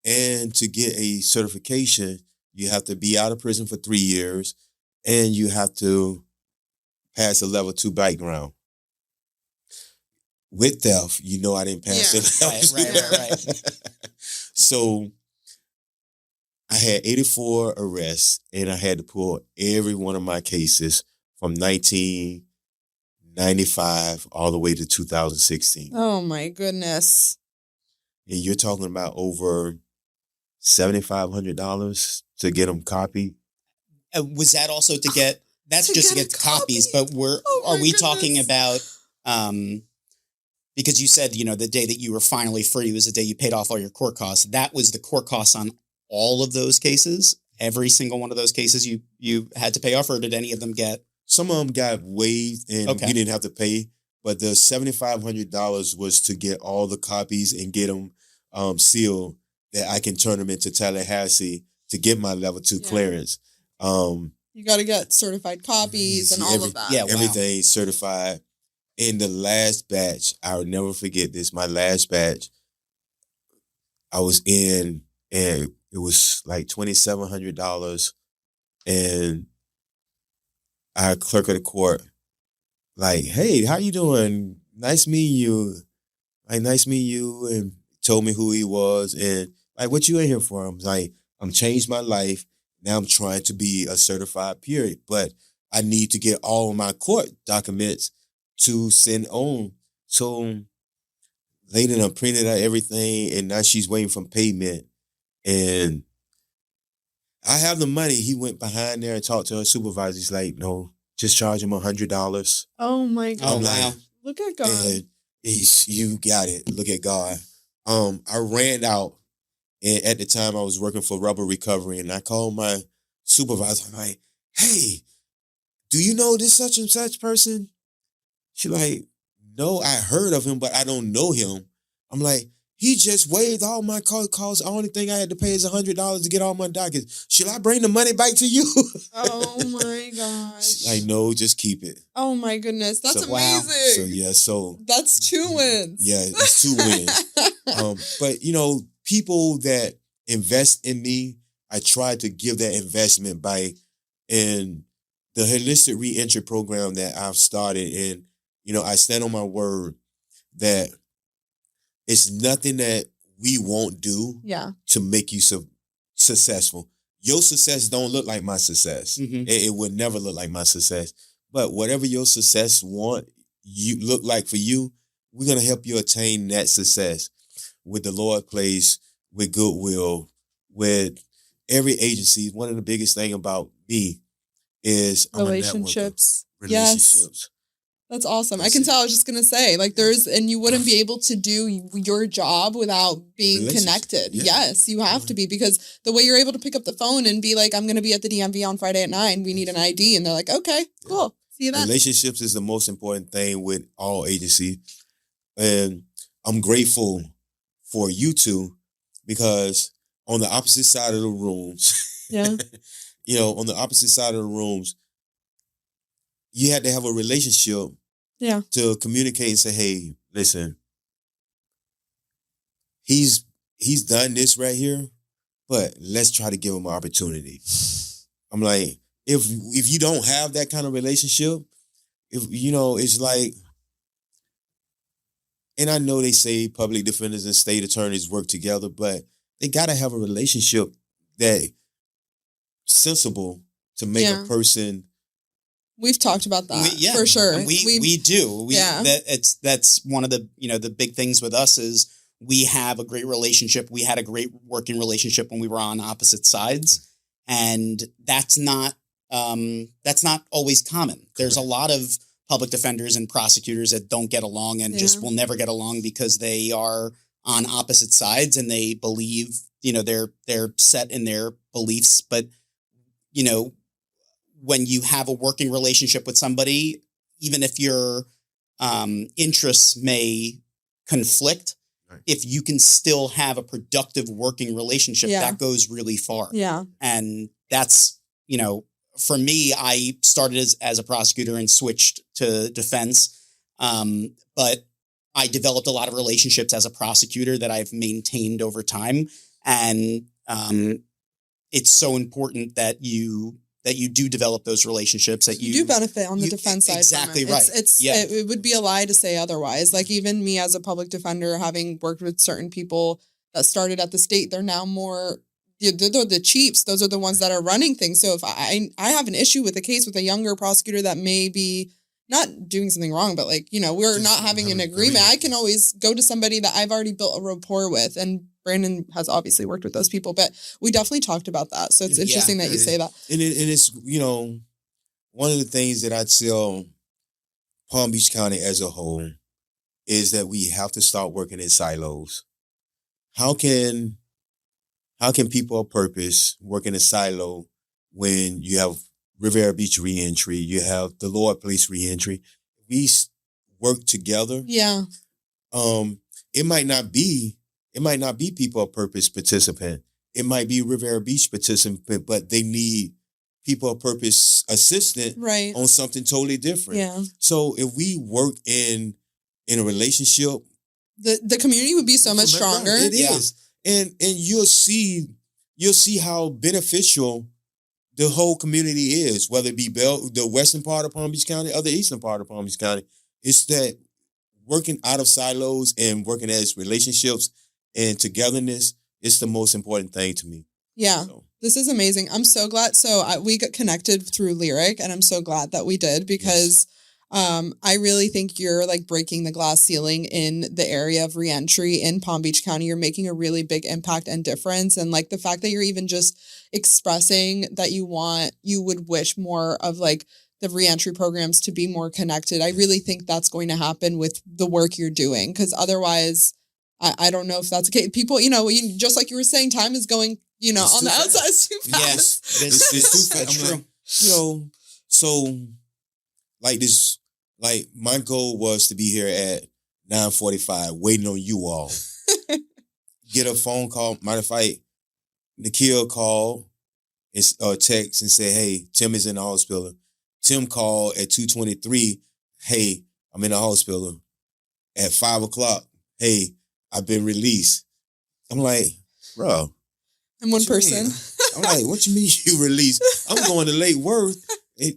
And to get a certification, you have to be out of prison for 3 years, and you have to pass a level 2 background. With theft, I didn't pass it. Right. So I had 84 arrests, and I had to pull every one of my cases from 1995 all the way to 2016. Oh my goodness. And you're talking about over $7,500 to get them copied. Was that also to get, that's just to get copies, but are we talking about, because you said, the day that you were finally free was the day you paid off all your court costs. That was the court costs on all of those cases? Every single one of those cases you had to pay off, or did any of them get? Some of them got waived and we didn't have to pay, but the $7,500 was to get all the copies and get them sealed, that I can turn them into Tallahassee to get my level 2 clearance. You got to get certified copies and all of that. Yeah, everything certified. In the last batch, I'll never forget this. My last batch, I was in, and it was like $2,700, and our clerk of the court, like, hey, how you doing? Nice meeting you. Nice meeting you, and told me who he was, and what you in here for? I was like, I'm changed my life. Now I'm trying to be a certified peer, but I need to get all of my court documents to send on. So lady done printed out everything, and now she's waiting for payment. And I have the money. He went behind there and talked to her supervisor. He's like, no, just charge him $100. Oh my God. I'm like, look at God. And you got it. Look at God. I ran out And at the time, I was working for Rubber Recovery, and I called my supervisor. I'm like, hey, do you know this such and such person? She like, no, I heard of him, but I don't know him. I'm like, he just waived all my calls. The only thing I had to pay is $100 to get all my dockets. Should I bring the money back to you? Oh my gosh. She's like, no, just keep it. Oh my goodness. That's So, amazing. So That's 2 wins. Yeah, it's 2 wins. But people that invest in me, I try to give that investment in the holistic reentry program that I've started. And, I stand on my word that it's nothing that we won't do to make you successful. Your success don't look like my success. Mm-hmm. It would never look like my success. But whatever your success look like for you, we're going to help you attain that success with the Lord place, with goodwill, with every agency. One of the biggest thing about me is Relationships. I'm a networker. Relationships. Yes. That's awesome. I can tell. I was just going to say, and you wouldn't be able to do your job without being connected. Yeah. Yes, you have to be, because the way you're able to pick up the phone and be like, I'm going to be at the DMV on Friday at 9. We need an ID. And they're like, okay, cool. See you then. Relationships is the most important thing with all agencies. And I'm grateful for you two, because on the opposite side of the rooms, on the opposite side of the rooms, you had to have a relationship to communicate and say, hey, listen, he's done this right here, but let's try to give him an opportunity. I'm like, if you don't have that kind of relationship, it's like, and I know they say public defenders and state attorneys work together, but they got to have a relationship that sensible to make a person. We've talked about that for sure. And we do. That's one of the the big things with us is we have a great relationship. We had a great working relationship when we were on opposite sides, and that's not always common. There's a lot of public defenders and prosecutors that don't get along and just will never get along because they are on opposite sides and they believe they're set in their beliefs, but when you have a working relationship with somebody, even if your interests may conflict, if you can still have a productive working relationship, that goes really far. Yeah. And that's, for me, I started as a prosecutor and switched to defense. But I developed a lot of relationships as a prosecutor that I've maintained over time. And it's so important that you do develop those relationships, that you do benefit on the defense side. Exactly right. It would be a lie to say otherwise. Like even me as a public defender, having worked with certain people that started at the state, they're now more, they're the chiefs. Those are the ones that are running things. So if I have an issue with a case with a younger prosecutor that may be not doing something wrong, but we're just not having an agreement, I can always go to somebody that I've already built a rapport with. And Brandon has obviously worked with those people, but we definitely talked about that. So it's interesting that you say that. And it's, one of the things that I'd tell Palm Beach County as a whole is that we have to start working in silos. How can people of purpose work in a silo when you have Riviera Beach reentry, you have the Lord Place reentry? We work together. Yeah. It might not be people of purpose participant. It might be Riviera Beach participant, but they need people of purpose assistant on something totally different. Yeah. So if we work in a relationship, the community would be so much stronger. It is. And you'll see how beneficial the whole community is, whether it be the western part of Palm Beach County or the eastern part of Palm Beach County. It's that working out of silos and working as relationships and togetherness is the most important thing to me. Yeah. So. This is amazing. I'm so glad. So we got connected through Lyric, and I'm so glad that we did, because I really think you're breaking the glass ceiling in the area of reentry in Palm Beach County. You're making a really big impact and difference. And the fact that you're even just expressing that you would wish more of the reentry programs to be more connected. I really think that's going to happen with the work you're doing, because otherwise I don't know if that's okay. People, just like you were saying, time is going, It's on the too outside. It's too fast. Yes, It's too fast. That's I'm true. like, so like this, like my goal was to be here at 9:45, waiting on you all. Get a phone call. Matter of fact, Nikhil called or text and said, "Hey, Tim is in the hospital." Tim called at 2:23. "Hey, I'm in the hospital." At 5:00, "Hey, I've been released." I'm like, bro. I'm one person. I'm like, what you mean you released? I'm going to Lake Worth.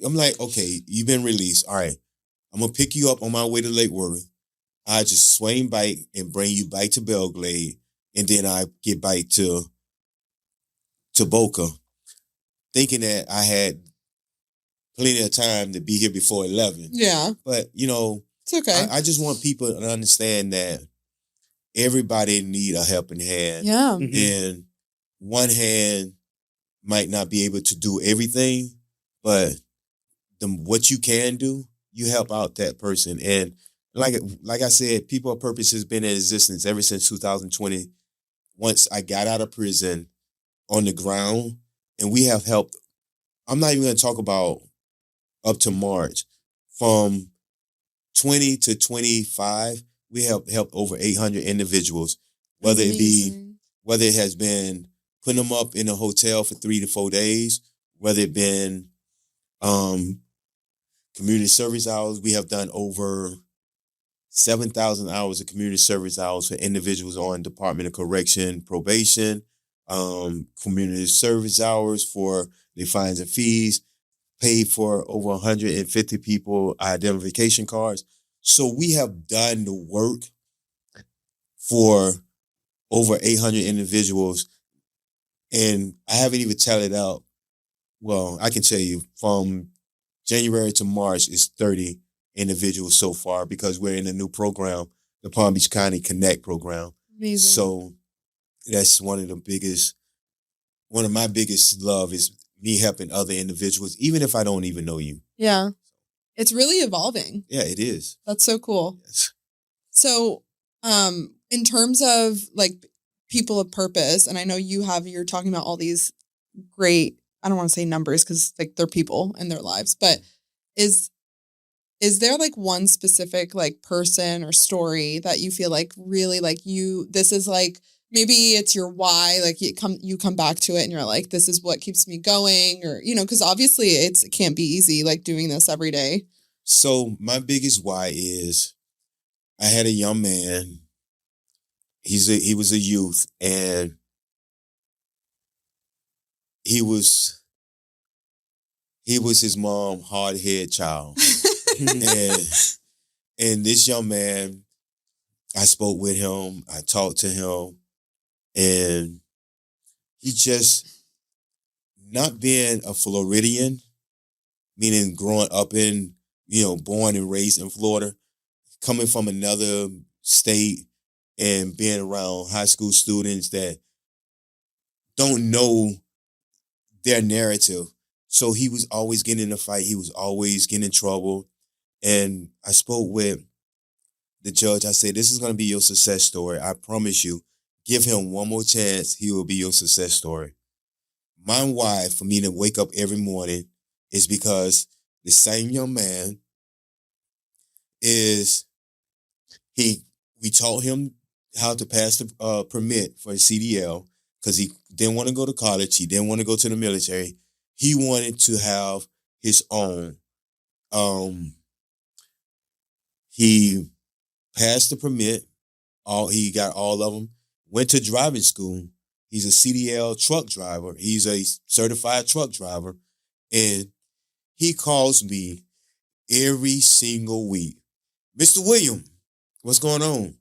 I'm like, okay, you've been released. All right, I'm going to pick you up on my way to Lake Worth. I just swing bike and bring you back to Belgrade, and then I get back to Boca, thinking that I had plenty of time to be here before 11. Yeah. But, it's okay. I just want people to understand that everybody need a helping hand. Yeah. And one hand might not be able to do everything, but what you can do, you help out that person. And like I said, People of Purpose has been in existence ever since 2020. Once I got out of prison on the ground, and we have helped, I'm not even going to talk about up to March, from 20 to 25, we have helped over 800 individuals, whether it has been putting them up in a hotel for 3 to 4 days, whether it been community service hours. We have done over 7,000 hours of community service hours for individuals on Department of Correction, probation, community service hours for their fines and fees, paid for over 150 people identification cards. So we have done the work for over 800 individuals, and I haven't even tallied out. Well, I can tell you from January to March, it's 30 individuals so far, because we're in a new program, the Palm Beach County Connect program. Amazing. So that's one of my biggest love is me helping other individuals, even if I don't even know you. Yeah. It's really evolving. Yeah, it is. That's so cool. Yes. So, in terms of like people of purpose, and I know you're talking about all these great, I don't want to say numbers because like they're people in their lives, but is there like one specific like person or story that you feel like really like this is like, maybe it's your why, like you come back to it and you're like, this is what keeps me going, or, because obviously it can't be easy, like doing this every day. So my biggest why is I had a young man. He was a youth, and he was his mom hard-headed child. and this young man, I spoke with him, I talked to him, and he just, not being a Floridian, meaning growing up in, born and raised in Florida, coming from another state and being around high school students that don't know their narrative. So he was always getting in a fight. He was always getting in trouble. And I spoke with the judge. I said, this is going to be your success story. I promise you. Give him one more chance, he will be your success story. My why for me to wake up every morning is because the same young man we taught him how to pass the permit for a CDL, because he didn't want to go to college. He didn't want to go to the military. He wanted to have his own. He passed the permit. He got all of them. Went to driving school. He's a CDL truck driver. He's a certified truck driver. And he calls me every single week. Mr. William, what's going on?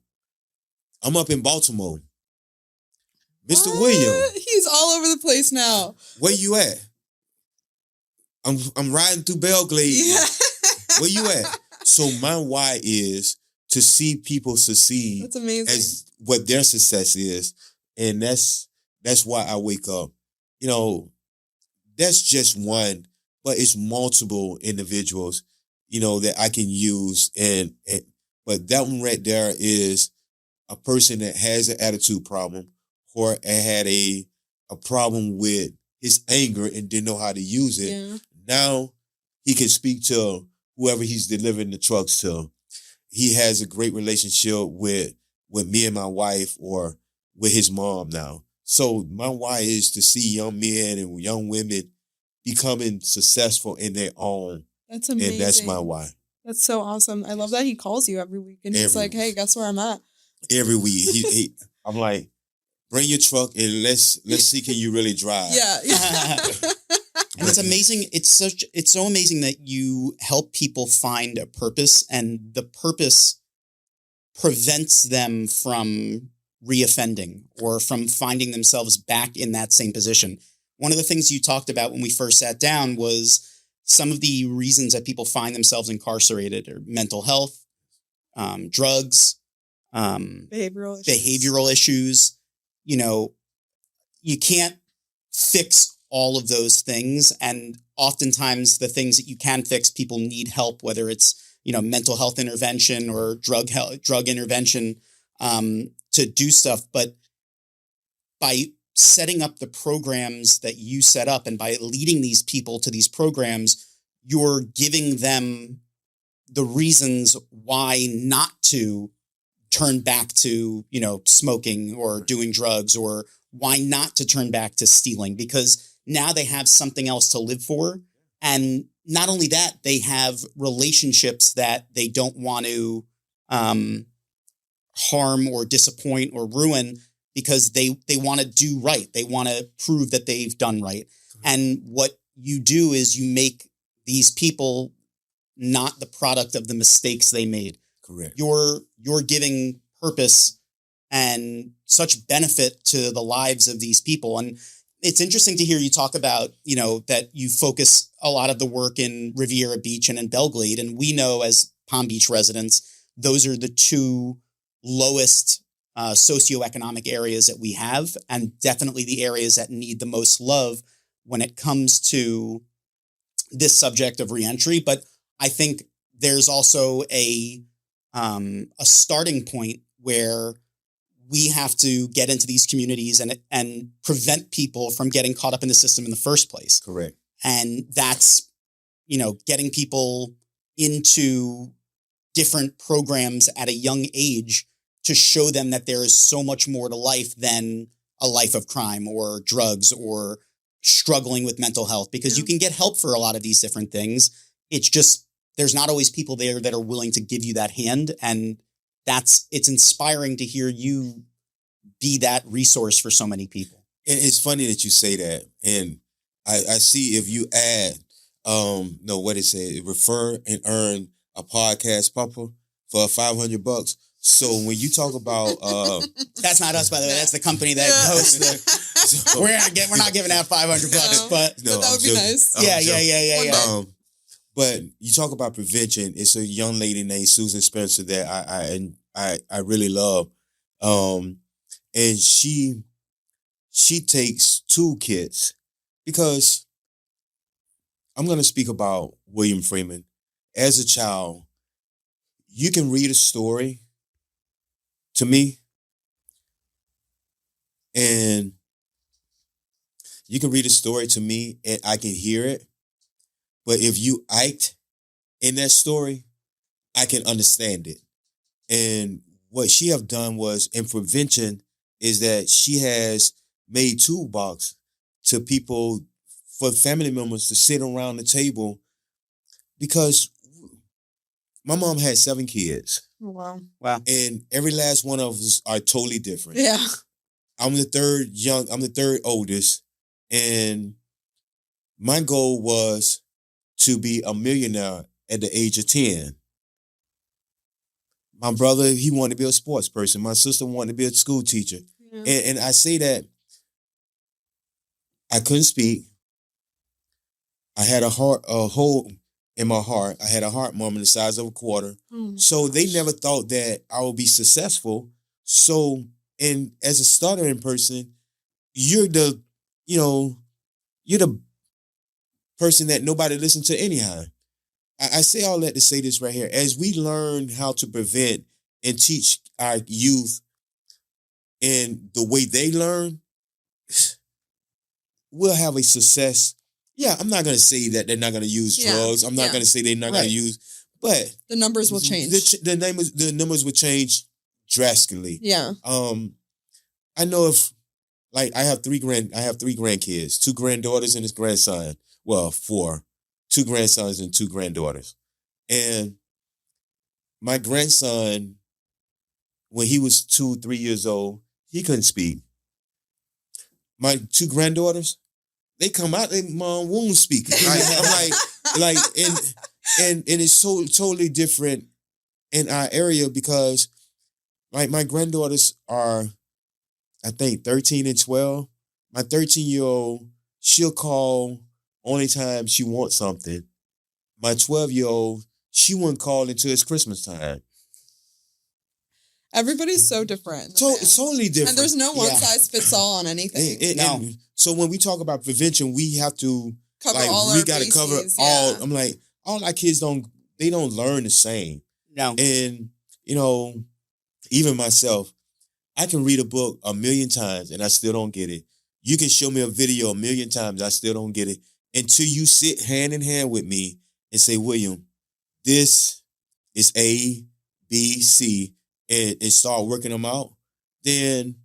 I'm up in Baltimore. Mr. William. He's all over the place now. Where you at? I'm riding through Belgrade. Yeah. Where you at? So my why is to see people succeed. That's amazing. As what their success is. And that's why I wake up. That's just one, but it's multiple individuals, that I can use. But that one right there is a person that has an attitude problem or had a problem with his anger and didn't know how to use it. Yeah. Now he can speak to whoever he's delivering the trucks to. He has a great relationship with me and my wife or with his mom now. So my why is to see young men and young women becoming successful in their own. That's amazing. And that's my why. That's so awesome. I love that he calls you every week and he's like, hey, guess where I'm at? Every week. I'm like, bring your truck and let's see can you really drive. Yeah. And it's amazing. It's so amazing that you help people find a purpose, and the purpose prevents them from reoffending or from finding themselves back in that same position. One of the things you talked about when we first sat down was some of the reasons that people find themselves incarcerated are mental health, drugs, behavioral issues. You know, you can't fix all of those things. And oftentimes the things that you can fix, people need help, whether it's, mental health intervention or drug intervention to do stuff. But by setting up the programs that you set up and by leading these people to these programs, you're giving them the reasons why not to turn back to, smoking or doing drugs, or why not to turn back to stealing, because now they have something else to live for. And not only that, they have relationships that they don't want to harm or disappoint or ruin, because they want to do right. They want to prove that they've done right. And what you do is you make these people not the product of the mistakes they made. Correct. You're giving purpose and such benefit to the lives of these people. And it's interesting to hear you talk about, that you focus a lot of the work in Riviera Beach and in Belglade. And we know as Palm Beach residents, those are the two lowest socioeconomic areas that we have, and definitely the areas that need the most love when it comes to this subject of reentry. But I think there's also a starting point where we have to get into these communities and prevent people from getting caught up in the system in the first place. Correct. And that's, getting people into different programs at a young age to show them that there is so much more to life than a life of crime or drugs or struggling with mental health, because you can get help for a lot of these different things. It's just, there's not always people there that are willing to give you that hand. And it's inspiring to hear you be that resource for so many people. And it's funny that you say that. And I see if you add, refer and earn a podcast pupper for $500. So when you talk about that's not us, by the way. That's the company that hosts we're not giving out $500, but that would be nice. Yeah. But you talk about prevention. It's a young lady named Susan Spencer that I really love, and she takes toolkits, because I'm going to speak about William Freeman. As a child, you can read a story to me, and you can read a story to me and I can hear it. But if you act in that story, I can understand it. And what she have done was, in prevention, is that she has made toolbox to people, for family members to sit around the table, because my mom had 7 kids. Wow. And every last one of us are totally different. Yeah. I'm the third oldest. And my goal was to be a millionaire at the age of 10. My brother, he wanted to be a sports person. My sister wanted to be a school teacher. Yeah. And I say that I couldn't speak. I had a hole in my heart. I had a heart murmur the size of a quarter. So they never thought that I would be successful. So, and as a stuttering person, you're the person that nobody listens to anyhow. I say all that to say this right here. As we learn how to prevent and teach our youth and the way they learn, we'll have a success. Yeah, I'm not going to say that they're not going to use drugs. I'm not going to say they're not going to use, but the numbers will change. The numbers will change drastically. Yeah. I know if, like, I have three grandkids, 2 granddaughters and his grandson. Well, 4, 2 grandsons and 2 granddaughters. And my grandson, when he was 2, 3 years old, he couldn't speak. My 2 granddaughters, they come out, they mom womb speaking. I'm like, and it's so totally different in our area because, like, my granddaughters are, I think, 13 and 12. My 13-year-old, she'll call only time she wants something. My 12-year-old, she wouldn't call until it's Christmas time. Everybody's so different. It's totally different. And there's no one size fits all on anything. And so when we talk about prevention, we have to cover all our bases. We got to cover all. I'm like, all our kids don't learn the same. No. And, even myself, I can read a book 1,000,000 times and I still don't get it. You can show me a video 1,000,000 times, I still don't get it. Until you sit hand in hand with me and say, William, this is A, B, C, and start working them out, then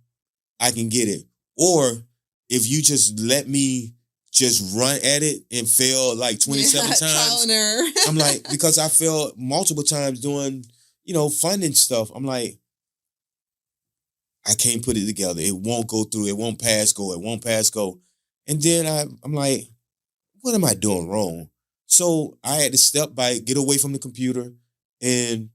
I can get it. Or if you just let me just run at it and fail like 27 times. Trial and error. I'm like, because I failed multiple times doing, funding stuff. I'm like, I can't put it together. It won't go through. It won't pass go. It won't pass go. And then I'm like, what am I doing wrong? So I had to step back, get away from the computer, and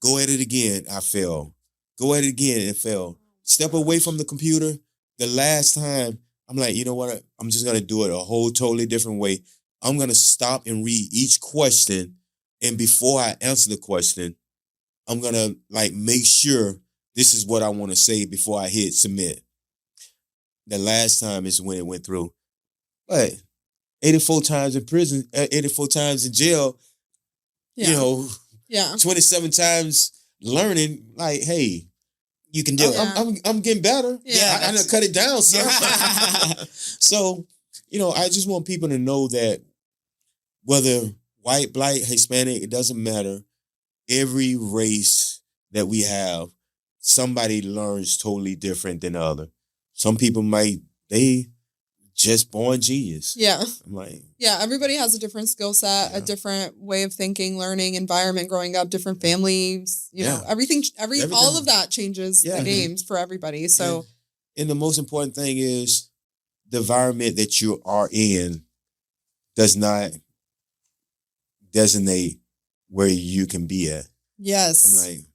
go at it again. I fell. Go at it again and fell. Step away from the computer. The last time, I'm like, you know what? I'm just going to do it a whole totally different way. I'm going to stop and read each question. And before I answer the question, I'm going to make sure this is what I want to say before I hit submit. The last time is when it went through. But 84 times in prison, 84 times in jail, 27 times learning, hey, you can do it. I'm getting better. Yeah. I done cut it down, sir. So, I just want people to know that whether white, black, Hispanic, it doesn't matter. Every race that we have, somebody learns totally different than the other. Some people they just born genius. Yeah. I'm like, everybody has a different skill set, a different way of thinking, learning, environment, growing up, different families, everything, all of that changes the games for everybody. So, and the most important thing is the environment that you are in does not designate where you can be at. Yes. I'm like,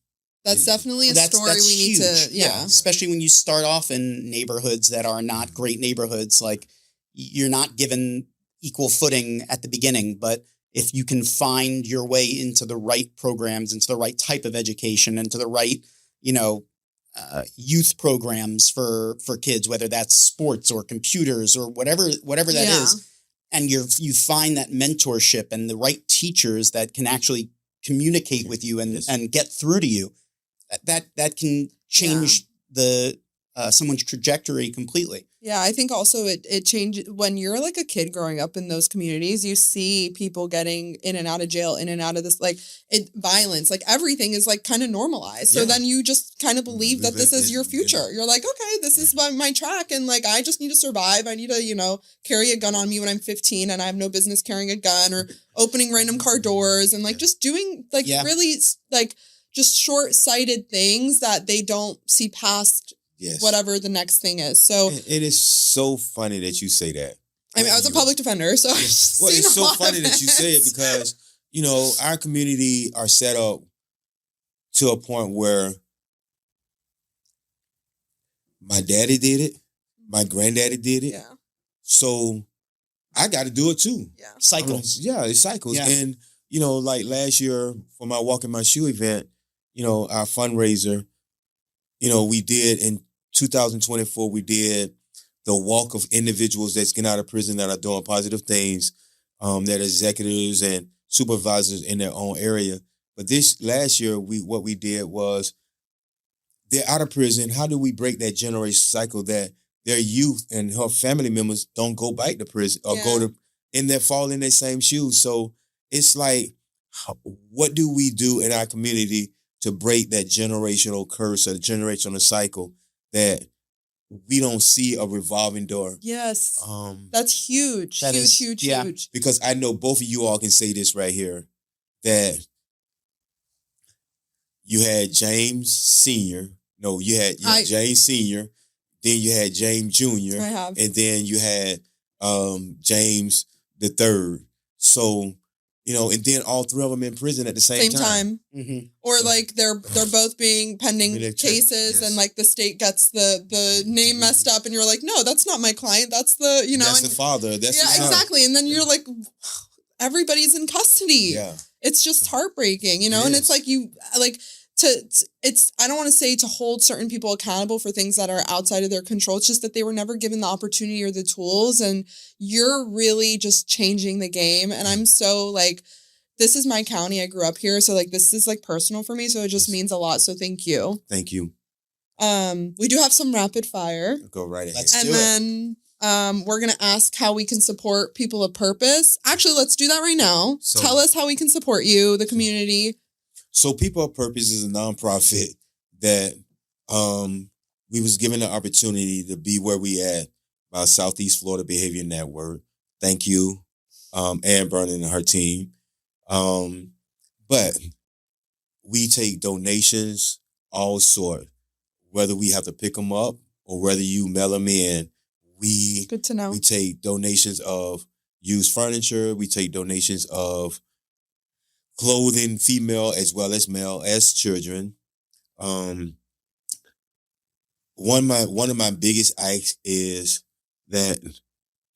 that's definitely a story we need huge. to, especially when you start off in neighborhoods that are not great neighborhoods. Like, you're not given equal footing at the beginning, but if you can find your way into the right programs, into the right type of education, into the right, youth programs for kids, whether that's sports or computers or whatever that is, and you find that mentorship and the right teachers that can actually communicate with you and get through to you, that can change the someone's trajectory completely. Yeah, I think also it changes when you're like a kid growing up in those communities. You see people getting in and out of jail, in and out of this violence, everything is kind of normalized. So then you just kind of believe that this is your future. You're like, okay, this is my track, and I just need to survive. I need to carry a gun on me when I'm 15, and I have no business carrying a gun or opening random car doors and just doing really just short-sighted things that they don't see past. Yes. Whatever the next thing is. So it is so funny that you say that. I mean, I was a public defender, so it's so funny that you say it because, our community are set up to a point where my daddy did it, my granddaddy did it. Yeah. So I got to do it too. Yeah. Cycles. It cycles. Yeah. And, last year for my Walk in My Shoe event, our fundraiser, we did in 2024, we did the walk of individuals that's getting out of prison that are doing positive things, that are executives and supervisors in their own area. But this last year, what we did was they're out of prison. How do we break that generational cycle that their youth and her family members don't go back to prison or fall in their same shoes? So it's like, what do we do in our community to break that generational curse or generational cycle that we don't see a revolving door? Yes. That's huge. Huge. Because I know both of you all can say this right here, that you had James Sr. No, you had James Sr., then you had James Jr., and then you had James the Third. So, and then all three of them in prison at the same time. Mm-hmm. Or like they're both being pending cases, and like the state gets the name messed up, and you're like, no, that's not my client. That's the that's the father. That's the son. Exactly. And then you're like, everybody's in custody. Yeah, it's just heartbreaking, and it's like I don't want to say to hold certain people accountable for things that are outside of their control. It's just that they were never given the opportunity or the tools, and you're really just changing the game. And I'm so like, this is my county. I grew up here. So like, this is like personal for me. So it just means a lot. So thank you. Thank you. We do have some rapid fire. Go right ahead. And then we're going to ask how we can support people of purpose. Actually, let's do that right now. So, tell us how we can support you, the community. So People of Purpose is a nonprofit that we was given the opportunity to be where we at by Southeast Florida Behavior Network. Thank you, Ann Vernon and her team. But we take donations, all sort, whether we have to pick them up or whether you mail them in. Good to know. We take donations of used furniture. We take donations of clothing, female as well as male, as children. One of my biggest asks is that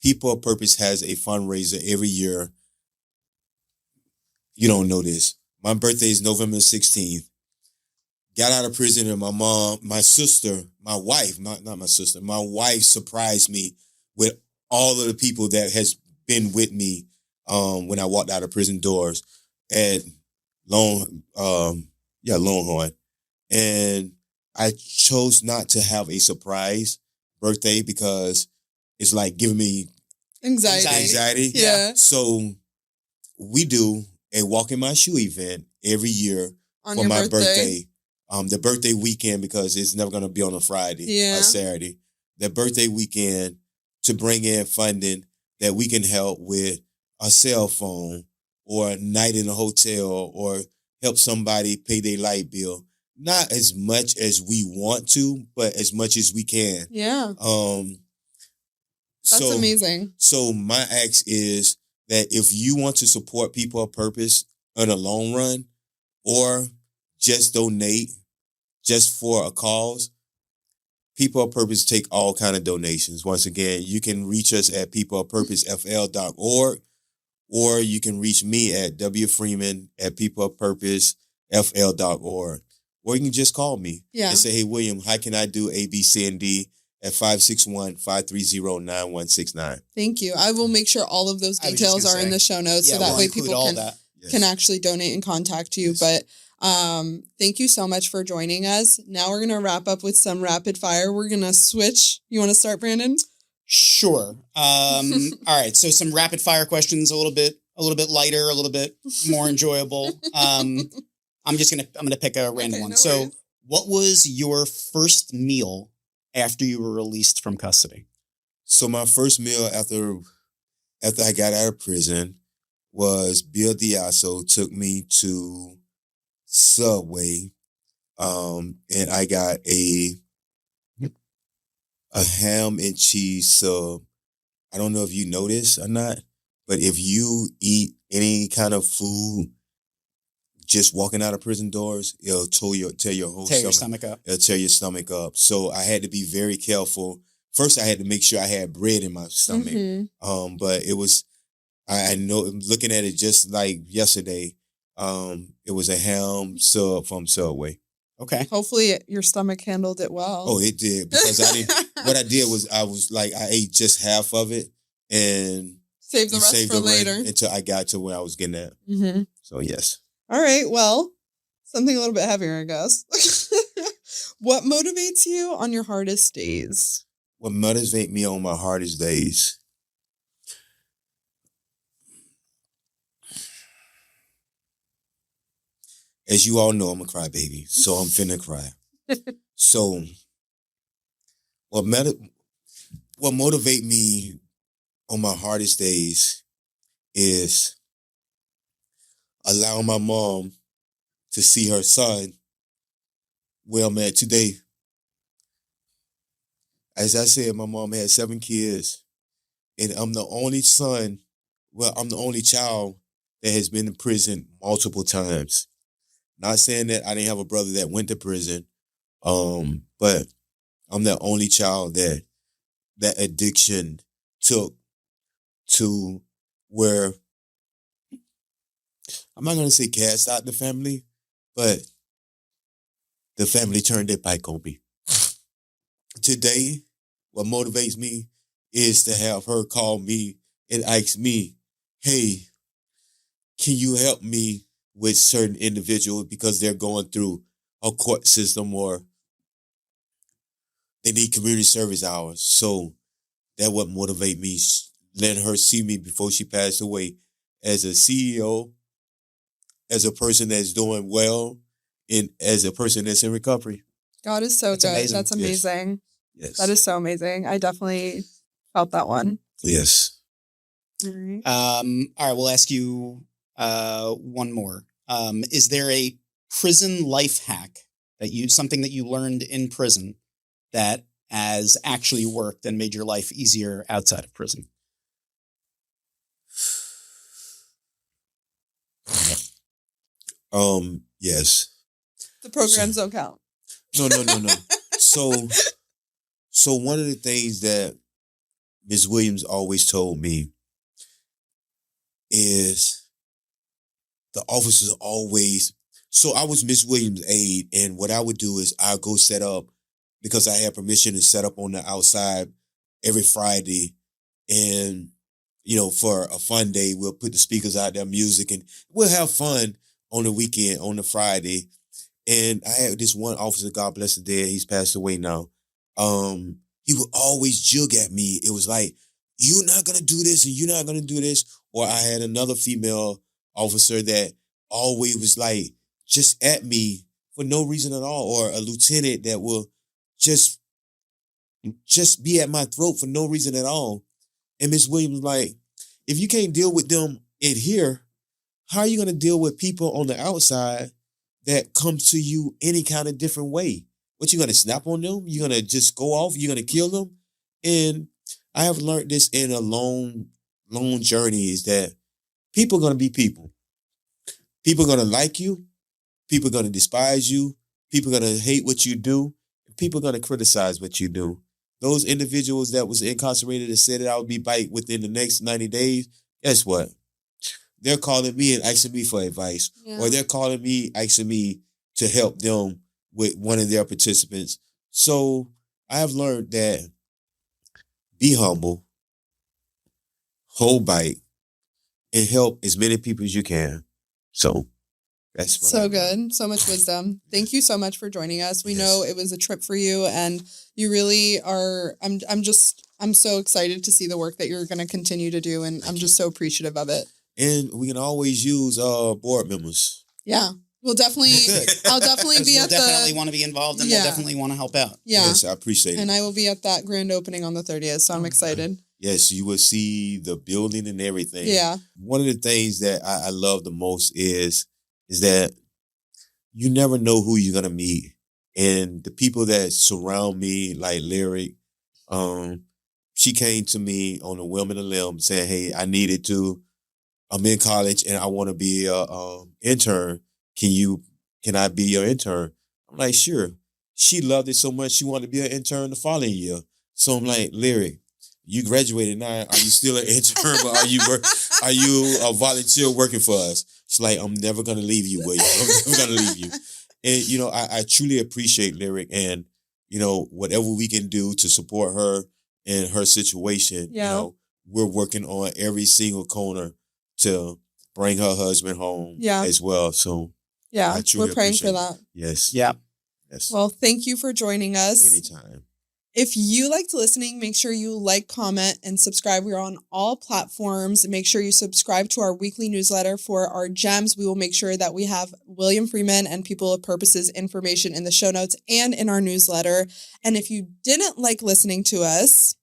People of Purpose has a fundraiser every year. You don't know this. My birthday is November 16th. Got out of prison, and my wife surprised me with all of the people that has been with me when I walked out of prison doors at Longhorn. And I chose not to have a surprise birthday because it's like giving me anxiety. Yeah. So we do a Walk in My Shoe event every year for my birthday. The birthday weekend, because it's never going to be on a Friday or Saturday. The birthday weekend to bring in funding that we can help with a cell phone or a night in a hotel or help somebody pay their light bill. Not as much as we want to, but as much as we can. Yeah. That's amazing. So my ask is that if you want to support People of Purpose in the long run or just donate just for a cause, People of Purpose take all kind of donations. Once again, you can reach us at peopleofpurposefl.org, or you can reach me at wfreeman@peopleofpurposefl.org. Or you can just call me and say, hey, William, how can I do A, B, C, and D at 561-530-9169. Thank you. I will make sure all of those details are in the show notes so that way people can actually donate and contact you. Yes. But thank you so much for joining us. Now we're going to wrap up with some rapid fire. We're going to switch. You want to start, Brandon? Sure. All right. So some rapid fire questions, a little bit lighter, a little bit more enjoyable. I'm going to pick a random one. So worries. What was your first meal after you were released from custody? So my first meal after I got out of prison was Bill Diaso took me to Subway, and I got a ham and cheese sub. I don't know if you know this or not, but if you eat any kind of food just walking out of prison doors, it'll tear your stomach up. It'll tear your stomach up. So I had to be very careful. First, I had to make sure I had bread in my stomach. Mm-hmm. But it was, I know, looking at it just like yesterday, it was a ham sub from Subway. Okay. Hopefully your stomach handled it well. Oh, it did. Because what I did was I ate just half of it and save the rest for later until I got to where I was getting at. Mm-hmm. So yes. All right. Well, something a little bit heavier, I guess. What motivates you on your hardest days? What motivates me on my hardest days? As you all know, I'm a crybaby, so I'm finna cry. So, what motivate me on my hardest days is allowing my mom to see her son where I'm at today. As I said, my mom had 7 kids, and I'm the only son, I'm the only child that has been in prison multiple times. Not saying that I didn't have a brother that went to prison, but I'm the only child that addiction took to where, I'm not going to say cast out the family, but the family turned their back on me. Today, what motivates me is to have her call me and ask me, hey, can you help me with certain individuals because they're going through a court system or they need community service hours. So that what motivate me, letting her see me before she passed away as a CEO, as a person that's doing well, and as a person that's in recovery. God is so That's good. amazing. That's amazing. Yes. That is so amazing. I definitely felt that one. Yes. All right. All right, we'll ask you one more. Is there a prison life hack something that you learned in prison that has actually worked and made your life easier outside of prison? Yes. The programs don't count. No. So one of the things that Ms. Williams always told me is the officers always, so I was Ms. Williams' aide, and what I would do is I'd go set up, because I had permission to set up on the outside every Friday, and, for a fun day, we'll put the speakers out there, music, and we'll have fun on the weekend, on the Friday. And I had this one officer, God bless the dead, he's passed away now. He would always jug at me. It was like, you're not going to do this and you're not going to do this. Or I had another female officer that always was like, just at me for no reason at all. Or a lieutenant that will just be at my throat for no reason at all. And Miss Williams was like, if you can't deal with them in here, how are you going to deal with people on the outside that come to you any kind of different way? What, you going to snap on them? You going to just go off? You going to kill them? And I have learned this in a long journey, is that people are going to be people. People are going to like you. People are going to despise you. People are going to hate what you do. People are going to criticize what you do. Those individuals that was incarcerated and said that I would be back within the next 90 days, guess what? They're calling me and asking me for advice. Yeah. Or they're calling me, asking me to help them with one of their participants. So I have learned that be humble, hold back, and help as many people as you can. So that's what So good. So much wisdom. Thank you so much for joining us. We know it was a trip for you, and you really are. I'm so excited to see the work that you're going to continue to do, and I'm just so appreciative of it. And we can always use board members. Yeah. We'll definitely, I'll definitely be at definitely want to be involved, and we'll definitely want to help out. Yeah. Yes, I appreciate it. And I will be at that grand opening on the 30th, so I'm excited. Yes, you will see the building and everything. Yeah. One of the things that I love the most is that you never know who you're gonna meet. And the people that surround me, like Lyric, she came to me on a whim and a limb saying, hey, I'm in college and I want to be a intern. Can I be your intern? I'm like, sure. She loved it so much she wanted to be an intern the following year. So I'm like, Lyric, you graduated now. Are you still an intern, or are you a volunteer working for us? She's like, I'm never gonna leave you, William. I'm never gonna leave you. And I truly appreciate Lyric, and whatever we can do to support her in her situation. We're working on every single corner to bring her husband home as well. So yeah, we're praying for appreciate that. Yes. Yeah. Yes. Well, thank you for joining us. Anytime. If you liked listening, make sure you like, comment, and subscribe. We're on all platforms. Make sure you subscribe to our weekly newsletter for our gems. We will make sure that we have William Freeman and People of Purpose's information in the show notes and in our newsletter. And if you didn't like listening to us,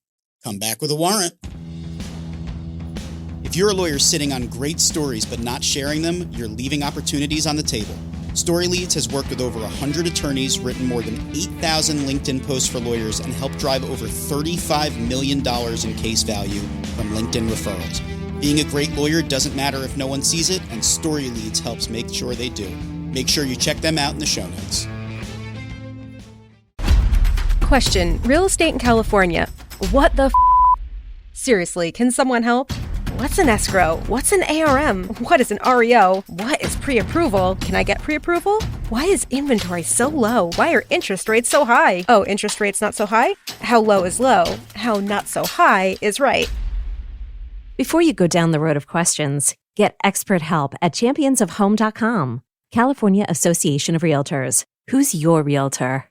come back with a warrant. If you're a lawyer sitting on great stories but not sharing them, you're leaving opportunities on the table. Story Leads has worked with over 100 attorneys, written more than 8,000 LinkedIn posts for lawyers, and helped drive over $35 million in case value from LinkedIn referrals. Being a great lawyer doesn't matter if no one sees it, and Story Leads helps make sure they do. Make sure you check them out in the show notes. Question: real estate in California. What the Seriously, can someone help? What's an escrow? What's an ARM? What is an REO? What is pre-approval? Can I get pre-approval? Why is inventory so low? Why are interest rates so high? Oh, interest rates not so high? How low is low? How not so high is right? Before you go down the road of questions, get expert help at championsofhome.com. California Association of Realtors. Who's your realtor?